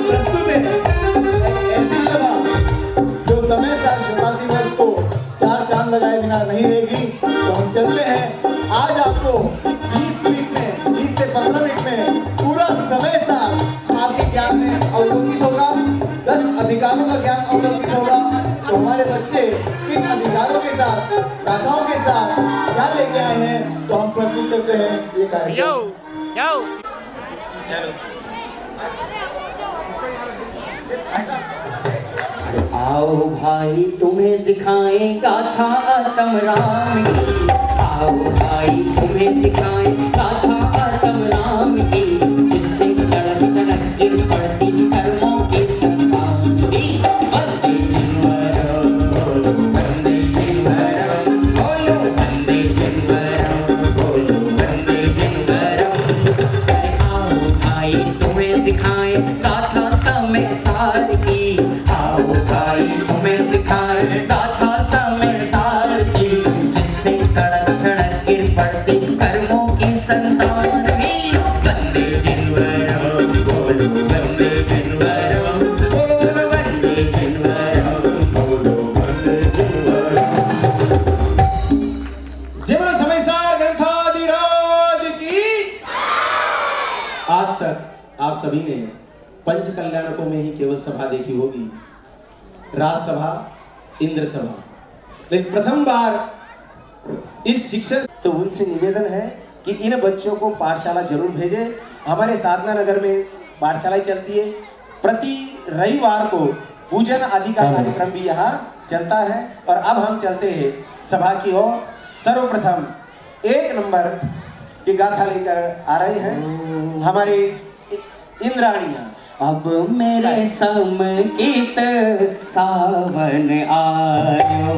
प्रस्तुत है ऐसी सभा जो समय साथ शताब्दी वर्ष को चार चांद लगाए बिना नहीं रहेगी। तो हम चलते हैं। आज आपको 20 मिनट में 20 से 15 मिनट में पूरा समय साथ आपके ज्ञान में अवलोकित होगा। 10 अधिकारों का ज्ञान अवलोकित होगा। तो हमारे बच्चे इन अधिकारों के साथ गाथाओं के साथ क्या लेके आए हैं, तो हम प्रस्तुत करते हैं ये कार्यक्रम। आओ भाई तुम्हें दिखाएं गाथा आत्म राम की, आओ भाई तुम्हें दिखाएं गाथा आत्म राम की, जिससे तड़प तड़प गिर पड़ती कर्मों की संतान की। वंदे जिनवरम बोलो वंदे जिनवरम, बोलो वंदे जिनवरम, बोलो वंदे जिनवरम। अरे आओ भाई तुम्हें दिखाएं गाथा समय सार की, आओ भाई तुम्हें दिखाएं गाथा समय सार की, जिससे तड़प तड़प गिर पड़ती कर्मों की संतान भी। वंदे जिनवरम बोलो वंदे जिनवरम, बोलो वंदे जिनवरम, बोलो वंदे जिनवरम। जीवन समयसार ग्रंथाधिराज की। आज तक आप सभी ने पंच कल्याणकों में ही केवल सभा देखी होगी, राजसभा, इंद्र सभा, लेकिन प्रथम बार इस शिक्षक। तो उनसे निवेदन है कि इन बच्चों को पाठशाला जरूर भेजें। हमारे साधना नगर में पाठशालाएं चलती है, प्रति रविवार को पूजन आदि का कार्यक्रम भी यहाँ चलता है। और अब हम चलते हैं सभा की ओर। सर्वप्रथम 1 नंबर की गाथा लेकर आ रही हैं हमारी इंद्राणियाँ। अब मेरे समकित सावन आयो,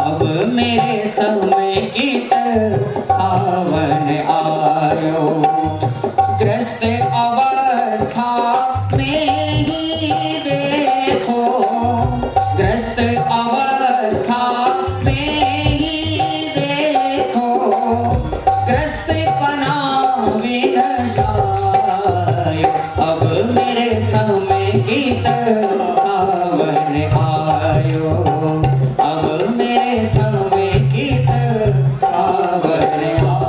अब मेरे समकित सावन आयो, ग्रस्त अवस्था में ही देखो, ग्रस्त अवस्था में ही देखो, ग्रस्त पना विदशायो। अब मेरे समय गीत सावन आयो, अब मेरे समय गीत सावन आयो।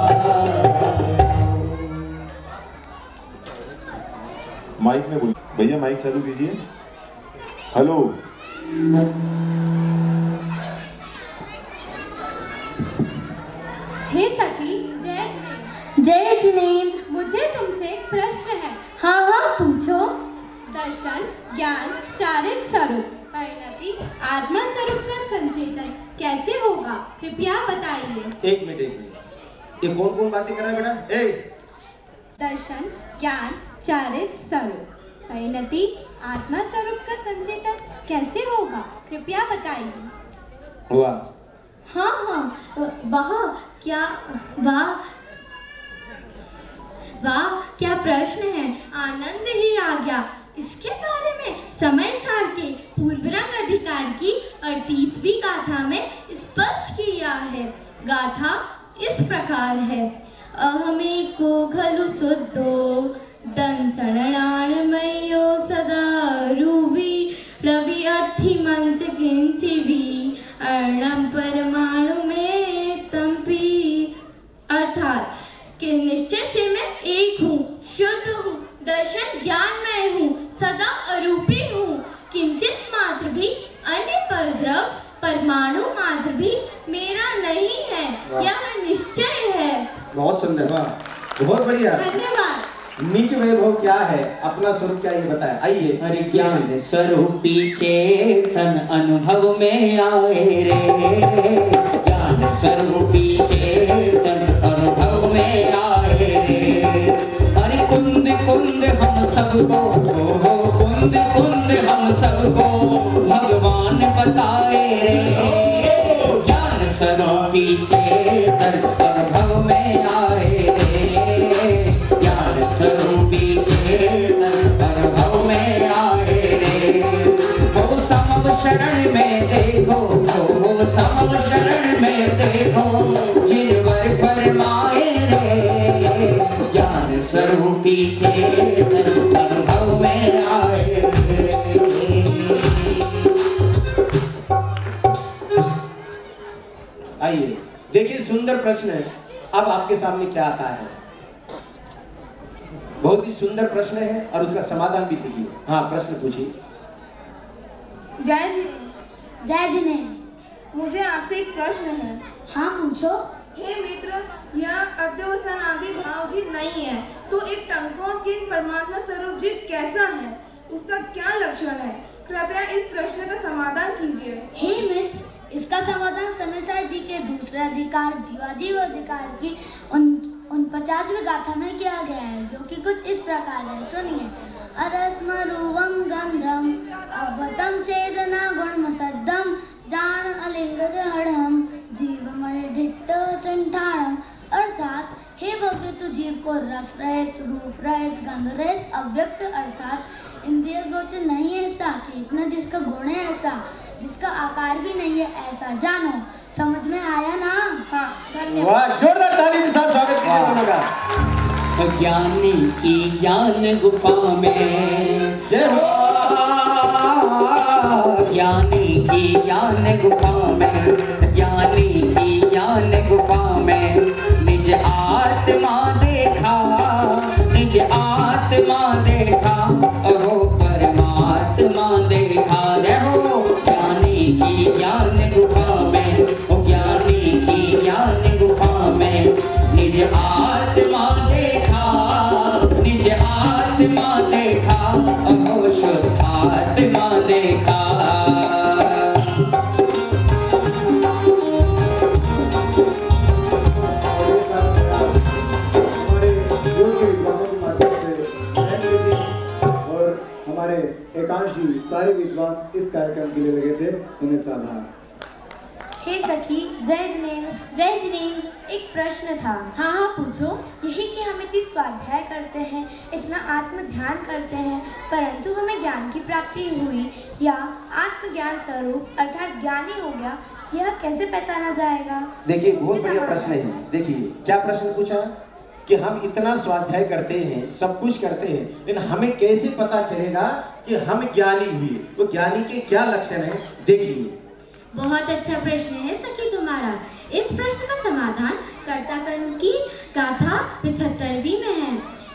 माइक में बोलिए भैया, माइक चालू कीजिए। हेलो हे सखी, जय जिनेंद्र। जय जिनेंद्र, मुझे तुमसे एक प्रश्न है। हाँ हाँ पूछो। दर्शन, ज्ञान, चारित्र स्वरूप, परिणति, आत्मा स्वरूप का संचेतन कैसे होगा, कृपया बताइए। एक मिनट, ये कौन कौन बातें कर रहा है बेटा? दर्शन, ज्ञान, चारित्र स्वरूप, परिणति, आत्मा स्वरूप का संचेतन कैसे होगा, कृपया बताइए। हुआ हाँ, वाह क्या प्रश्न है, आनंद ही आ गया। इसके बारे में समय सार के पूर्वरंग अधिकार की 38वीं गाथा में स्पष्ट किया है। गाथा इस प्रकार है। अहमेको खलु शुद्धो दंसणाणमयो सदा रूपी रवि अथि मंच किंचिवी अर्णम परमाणु में तंपी। अर्थात कि निश्चय से मैं एक हूँ, शुद्ध हूँ, दर्शन ज्ञान में हूँ, सदा अरूपी हूँ, किंचित मात्र भी अन्य परद्रव परमाणु मात्र भी मेरा नहीं है, यह निश्चय है। बहुत सुंदर, वाह, बहुत बढ़िया, धन्यवाद। निज वैभव क्या है, अपना स्वरूप क्या, ये बताया। आइए। हरि ज्ञान स्वरूपी चेतन अनुभव में आए रे, ज्ञान स्वरूपी चेतन अनुभव में आए रे। हरि कुंद कुंद हम सबको, कुंद कुंद हम सबको भगवान बताए रे, ज्ञान स्वरूपी चेतन अनुभव में आए रे, ज्ञान स्वरूपी चेतन अनुभव में आए रे। वो समव शरण में देखो, वो समव शरण में देखो, जिनवर फरमाए रे, ज्ञान स्वरूपी चेतन अनुभव में आए रे। आइए देखिए, सुंदर प्रश्न है। अब आपके सामने क्या आता है, बहुत ही सुंदर प्रश्न है और उसका समाधान भी देखिए। हाँ, प्रश्न पूछिए। जय जी। जय जिने। मुझे आपसे एक प्रश्न है। हाँ पूछो। हे मित्र, यह अध्यवसान आदि भाव जी नहीं है, तो एक टंकों परमात्मा स्वरूप जी कैसा है, उसका क्या लक्षण है? कृपया इस प्रश्न का समाधान कीजिए। हे मित्र, इसका समाधान समयसार जी के दूसरे अधिकार जीवाजीव अधिकार की 49वीं गाथा में किया गया है, जो कि कुछ इस प्रकार है, सुनिए। अरस्मरूवम गंधम अवतम चेदना गुणमसद्दम जान अलिंगरहणम जीवमणिढिट्ट संठाणम। अर्थात हे भव्य, तू जीव को रस रहित, रूप रहित, गंध रहित, अव्यक्त अर्थात इंद्रिय गोचर नहीं है ऐसा, चेतना जिसका गुण है ऐसा, जिसका आकार भी नहीं है ऐसा जानो। समझ में आया ना? हाँ, धन्यवाद। वाह, जोरदार ताली के साथ स्वागत कीजिए दोनों का। ज्ञानी की ज्ञान गुफा में, जय हो। ज्ञानी की ज्ञान गुफा में, ज्ञानी की ज्ञान गुफा में निज आत्मा देखा, निज आत्मा देखा, अहो परमात्मा देखा। देखो ज्ञानी की ज्ञान गुफा में, ओ ज्ञानी की ज्ञान गुफा में निज आत्मा देखा, निज आत्मा देखा, अहो शुद्ध आत्मा देखा। हमारे एकांशी सारे विद्वान इस कार्यक्रम के लिए लगे थे, उन्हें साधा। हे सखी, जय जिनेंद्र। जय जिनेंद्र, एक प्रश्न था। हाँ हाँ पूछो। यही कि हम इतनी स्वाध्याय करते हैं, इतना आत्म ध्यान करते हैं, परंतु हमें ज्ञान की प्राप्ति हुई या आत्मज्ञान स्वरूप अर्थात ज्ञानी हो गया, यह कैसे पहचाना जाएगा? देखिए, बहुत बढ़िया प्रश्न है। देखिए क्या प्रश्न पूछा कि हम इतना स्वाध्याय करते हैं, सब कुछ करते हैं, लेकिन हमें कैसे पता चलेगा कि हम ज्ञानी हुए? तो ज्ञानी के क्या लक्षण है, देखिए। बहुत अच्छा प्रश्न है सखी तुम्हारा। इस प्रश्न का समाधान कर्ताकन की गाथा 75वीं में है।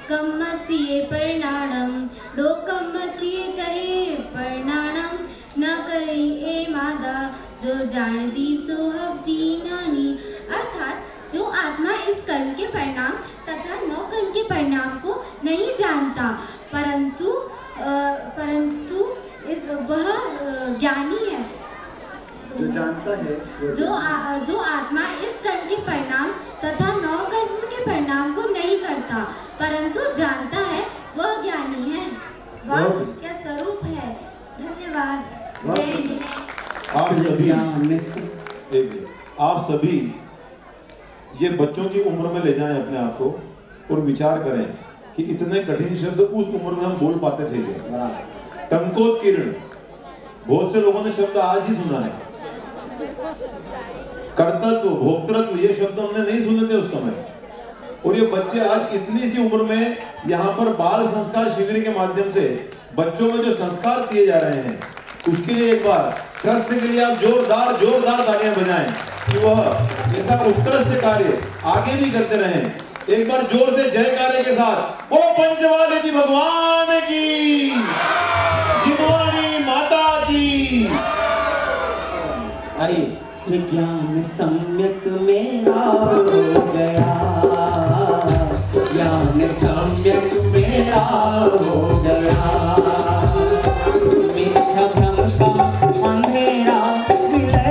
कम्मसिए परिणाणम डो कम्मसिए कहे परिणाणम न करे ए मादा जो जान दी सो हब्दी नानी। अर्थात जो आत्मा इस कर्म के परिणाम तथा नौ कर्म के परिणाम को नहीं जानता, परंतु वह ज्ञानी है। जो जानता है, जो आत्मा इस कर्म के परिणाम तथा नौ कर्म के परिणाम को नहीं करता, परंतु जानता है, वह ज्ञानी है। वाह, क्या स्वरूप नमस्कार। जय हिंद। आप सभी आप सभी ये बच्चों की उम्र में ले जाएं अपने आप को और विचार करें कि इतने कठिन शब्द उस उम्र में हम बोल पाते थे क्या? टंकोत्कीर्ण, बहुत से लोगों ने शब्द आज ही सुना है। कर्तृत्व, भोक्तृत्व, ये शब्द हमने नहीं सुने थे उस समय। और ये बच्चे आज इतनी सी उम्र में यहाँ पर बाल संस्कार शिविर के माध्यम से बच्चों में जो संस्कार दिए जा रहे हैं, उसके लिए एक बार ट्रस्ट के लिए आप जोरदार तालियां बजाएं कि वह ऐसा उत्कृष्ट कार्य आगे भी करते रहें। एक बार जोर से जयकारे के साथ वो पंचवाले जी भगवान की, जितवाणी माता की। आइए। ज्ञान सम्यक मेरा हो गया, ज्ञान सम्यक मेरा हो गया, मिथ्या भ्रम का अंधेरा विलय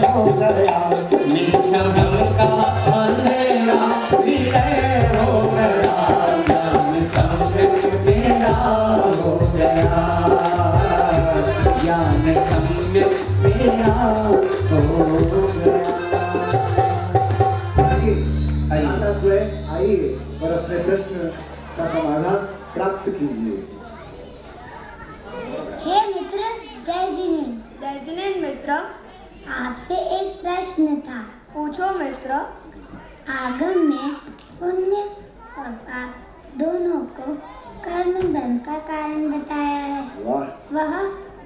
हो गया, मिथ्या भ्रम का अंधेरा विलय हो गया, ज्ञान सम्यक मेरा हो गया, ज्ञान सम्यक मेरा हो गया। आइए और अपने प्रश्न का समाधान प्राप्त कीजिए। हे मित्र, जय जिनेंद्र। जय जिनेंद्र मित्र। आपसे एक प्रश्न था। पूछो मित्र। आगम में पुण्य और पाप दोनों को कर्म बंध का कारण बताया है। वह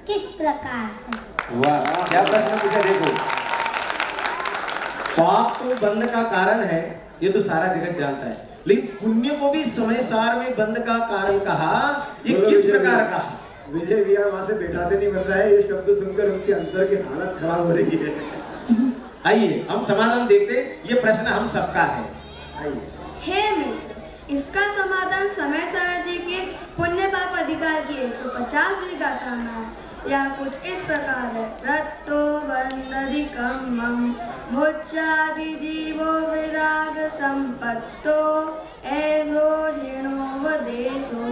किस प्रकार है? वाह, क्या प्रश्न पूछा। देखो, पाप तो बंध का कारण है, ये तो सारा जगत जानता है, लेकिन पुण्य को भी समय सार में बंध का कारण कहा, ये किस प्रकार कहा? विजय भैया वहां से बैठाते नहीं बन रहा है, ये शब्द सुनकर उनके अंदर की हालत खराब हो रही है। आइए हम समाधान देखते, ये प्रश्न हम सबका है। आइए। हे मित्र, इसका समाधान समय सार जी के पुण्य पाप अधिकार की 150वीं गाथा में है। या कुछ इस प्रकार है। रत्तो बंधधिकं मम मोक्षादि जीवो विराग संपत्तो ऐसो जीर्णोपदेशो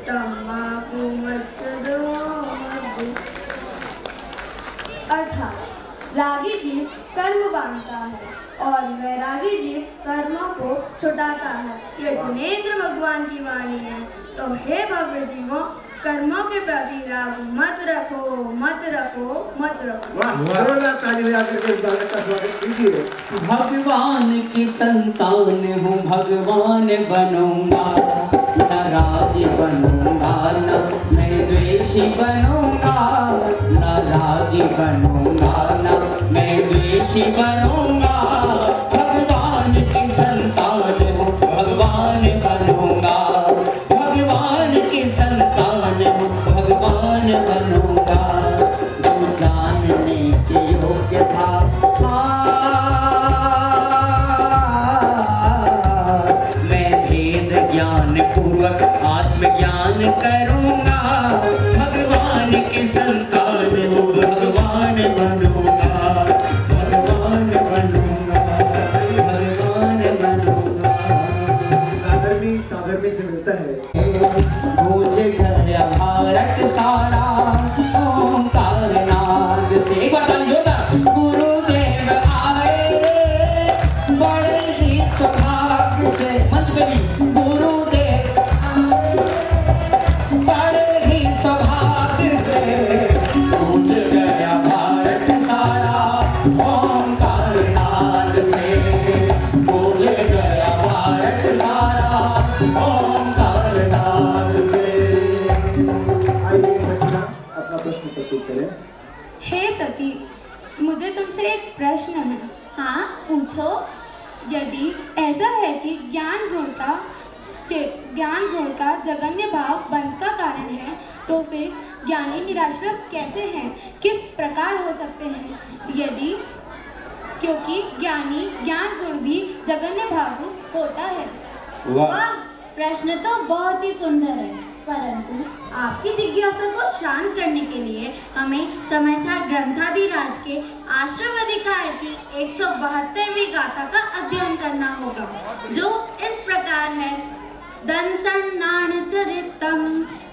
तम्बाकू मच्चदो। अर्थात रागी जीव कर्म बांधता है और वैरागी जीव कर्मों को छुटाता है। ये जिनेंद्र भगवान की वाणी है। तो हे भव्य जीवों, कर्मों के प्रति राग मत रखो, मत रखो, मत रखो। भगवान की संतान हूँ, भगवान बनूंगा, न रागी बनूंगा, न मैं द्वेषी बनूंगा, न रागी बनूंगा, न मैं द्वेषी बनूंगा। भगवान की संतान हूँ, भगवान बनूंगा, भगवान की संतान हूँ, भगवान बनूंगा। जो जानने की योग्य था मैं भेद ज्ञान पूर्वक आत्मज्ञान करूंगा। भगवान की संतान हूँ, भगवान बनूंगा, भगवान बनूंगा, भगवान बनूंगा। साधर्मी से मिलता है। गूंज गया भारत सारा ओंकार नाद से। एक बार ताली जोरदार। गुरुदेव आए रे बड़े ही सौभाग्य से। मंच पे भी गुरुदेव बड़े ही सौभाग्य से। गूंज गया भारत सारा ओंकार नाद से। गूंज गया भारत सारा ओंकार नाद से। अपना प्रश्न प्रस्तुत करें। हे सती, मुझे तुमसे एक प्रश्न है। हाँ, पूछो। यदि ऐसा है कि ज्ञान गुण का जगन्य भाव बंध का कारण है, तो फिर ज्ञानी निराश्रय कैसे हैं? किस प्रकार हो सकते हैं? यदि क्योंकि ज्ञानी ज्ञान गुण भी जगन्य भाव होता है। वाह, प्रश्न तो बहुत ही सुंदर है, परंतु आपकी जिज्ञासा को शांत करने के लिए हमें समयसार ग्रंथाधिराज के आश्रम अधिकार की 172वीं गाथा का अध्ययन करना होगा, जो इस प्रकार है। दंसन्नान चरितम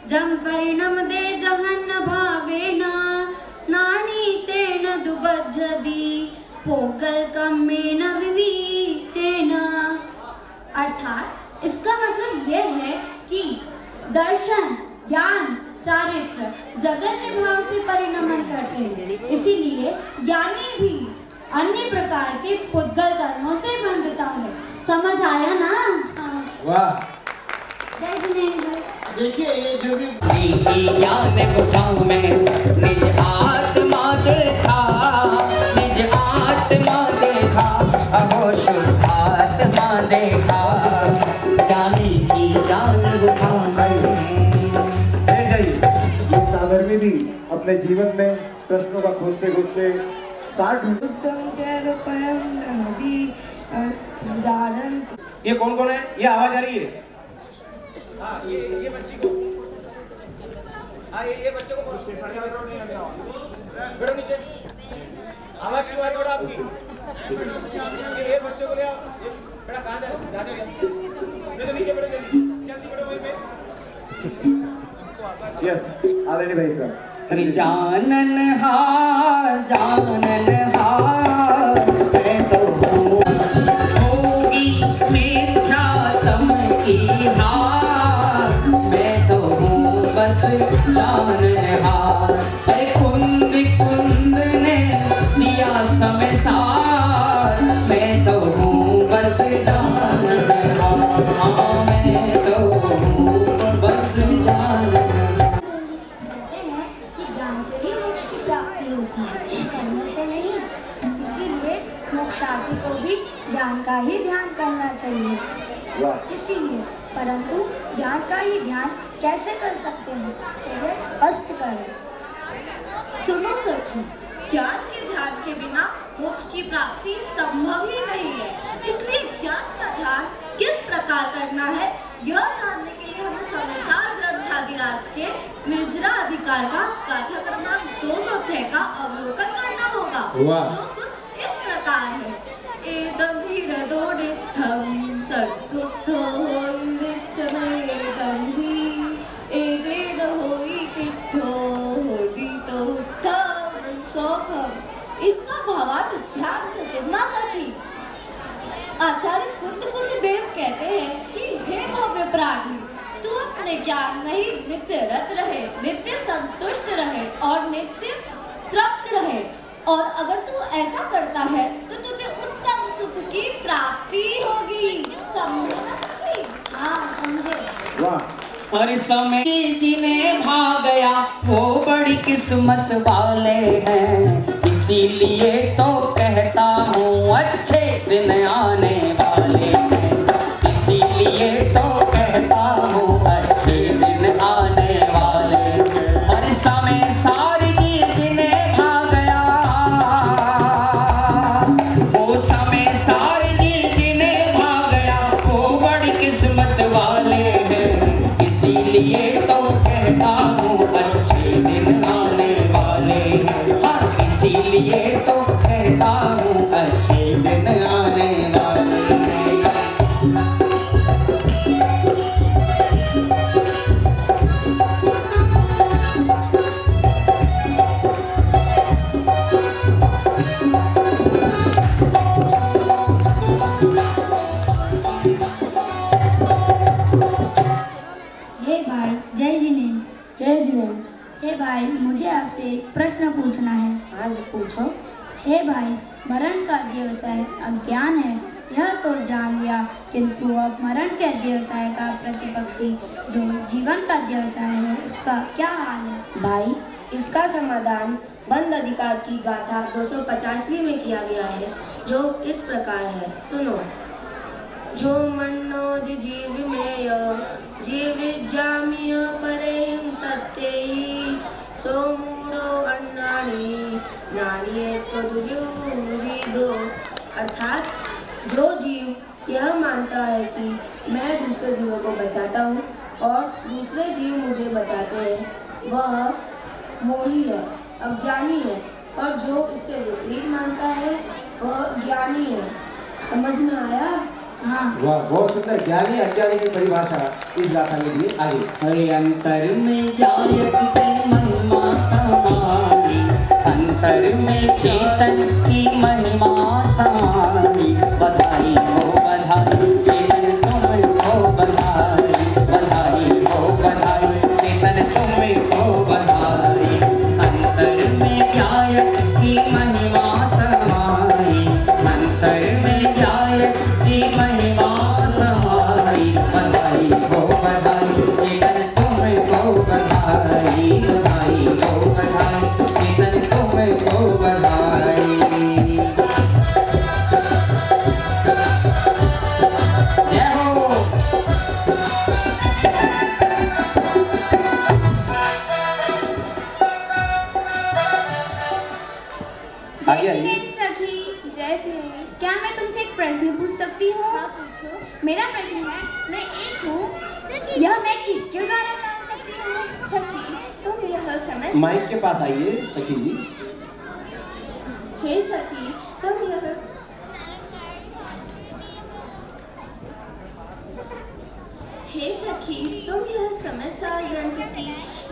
जम परिणम दे जहन्न भावेना नानी तेन दुबज्जदी पोगल कम्मेन विविहेना। अर्थात इसका मतलब यह है कि दर्शन, ज्ञान, चारित्र जगन्य भाव से परिणमन करते हैं, इसीलिए ज्ञानी भी अन्य प्रकार के पुद्गल कर्मों से बंधता है। समझ आया ना? वाह। देखिए ये जो भी ज्ञान गुफाओं में निज आत्मा देखा, निज आत्मा देखा, अहो शुद्ध आत्मा देखा, ज्ञानी की ज्ञान गुफाओं में। जाइए, ये सागर में भी अपने जीवन में प्रश्नों का खोजते खोजते 60 ये कौन कौन है? ये आवाज आ रही है? हाँ, ये बच्ची को, हाँ ये बच्चे को बैठो नीचे। आवाज क्यों आ रही बेटा आपकी? ये बच्चे को ले आओ। बेटा कहाँ जा रहे हो? तो नीचे बैठो, जल्दी बैठो वहीं पे। यस, आदरणीय भाई साहब। अरे जानन हार, जानन हार, मैं तो हूँ होगी मिथ्यात्म की हार, मैं तो हूँ बस जानन हार। अरे कुंद कुंद ने दिया समय सार, मैं तो हूँ बस जानन हार, हाँ मैं तो हूँ बस जानन। कर्मों से नहीं, इसीलिए मोक्षार्थी को भी ज्ञान का ही ध्यान करना चाहिए। इसीलिए परंतु ज्ञान का ही ध्यान कैसे कर सकते हैं, स्पष्ट करें। सुनो सखी, ज्ञान के ध्यान के बिना मोक्ष की प्राप्ति संभव ही नहीं है। इसलिए ज्ञान का ध्यान किस प्रकार करना है, यह जानने के लिए हमें समयसार ग्रंथादिराज के निर्जरा अधिकार का गाथा क्रमांक 206 का अवलोकन करना होगा, जो कुछ इस प्रकार है। एदम हिरदोडित्थम सद्दुत्थो होई विच्चमेदम ही, एदेन होई तिट्ठो होई तो उत्थम सौखम। इसका भावार्थ ध्यान से सुनना सखी। आचार्य कुंद देव कहते हैं कि हे भव्य प्राणी, तू अपने ज्ञान में ही नित्य रत रहे, नित्य संतुष्ट रहे और नित्य तृप्त रहे। और अगर तू ऐसा करता है तो तुझे उत्तम सुख की प्राप्ति होगी। समझे? हाँ समझे। वाह। और समय जिन्हें भाग गया वो बड़ी किस्मत वाले हैं, इसीलिए तो कहता हूँ अच्छे दिन आने वाले हैं, इसीलिए तो कहता हूँ अच्छे दिन आने वाले हैं। और समय सारी जिन्हें भाग गया, वो समय सारी जिन्हें भाग गया वो बड़ी किस्मत वाले हैं, इसीलिए तो कहता हूँ अच्छे दिन आने वाले हैं। हाँ, इसीलिए तो कहता हूँ अच्छे दिन आने वाले हैं। हे भाई, जय जिनेंद्र। जय जिनेंद्र। हे भाई, मुझे आपसे एक प्रश्न पूछना है। आज पूछो। हे भाई, मरण का अध्यवसाय अज्ञान है, यह तो जान लिया, किंतु अब मरण के अध्यवसाय का प्रतिपक्षी जो जीवन का अध्यवसाय है उसका क्या हाल है? भाई, इसका समाधान बंद अधिकार की गाथा 250वीं में किया गया है, जो इस प्रकार है। सुनो। जो मन्नोदि जीवमेय जीविज्जाम्य परेहिं सत्यैः सोमूढो अन्नानि नान्येतो दुर्योधितो। अर्थात जो जीव यह मानता है कि मैं दूसरे जीवों को बचाता हूँ और दूसरे जीव मुझे बचाते हैं, वह मोही है, अज्ञानी है, और जो इससे विपरीत मानता है वह ज्ञानी है। समझ में आया? हाँ। वाह, बहुत सुंदर। ज्ञानी अज्ञानी की परिभाषा इस गाथा में दी। आगे। अरे अंतर में ज्ञायक की महिमा समानी, अंतर में चेतन की महिमा समानी। बधाई हो बधाई चेतन तुमको बधाई, बधाई हो बधाई चेतन तुमको बधाई। अंतर में ज्ञायक की महिमा समानी, अंतर में ज्ञायक की महिमा समानी। बधाई हो बधाई चेतन तुमको बधाई, बधाई हो बधाई चेतन तुमको बधाई। जय हो। आगे आइए। सखी जय जिनेंद्र। क्या मैं तुमसे एक प्रश्न पूछ सकती हूँ? हाँ पूछो। मेरा प्रश्न है, मैं एक हूँ, यह मैं किसके द्वारा जान सकती हूँ? सखी तुम यह समझ। माइक के पास आइए सखी जी। हे सखी तुम यह हे सखी तुम यह समझदार ग्रंथ की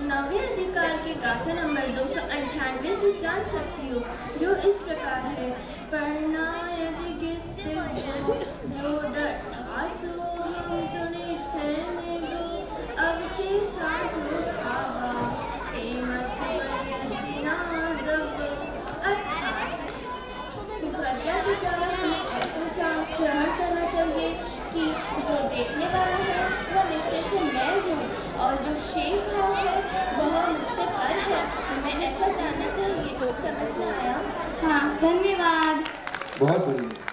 9वें अधिकार के गाथा नंबर 298 से जान सकती हो, जो इस प्रकार है। परनायति गित्ते जो डठासो हम तुने चैन दो, अब से साजो भावा ते मचयति नादव। अर्थात प्रज्ञा के द्वारा हमें ऐसे ग्रहण करना चाहिए कि जो देखने वाला है वह निश्चय से मैं हूँ, और जो शेष भाव है वह मुझसे पर है। हमें ऐसा जानना चाहिए। समझ में आया? हाँ, धन्यवाद। बहुत बढ़िया।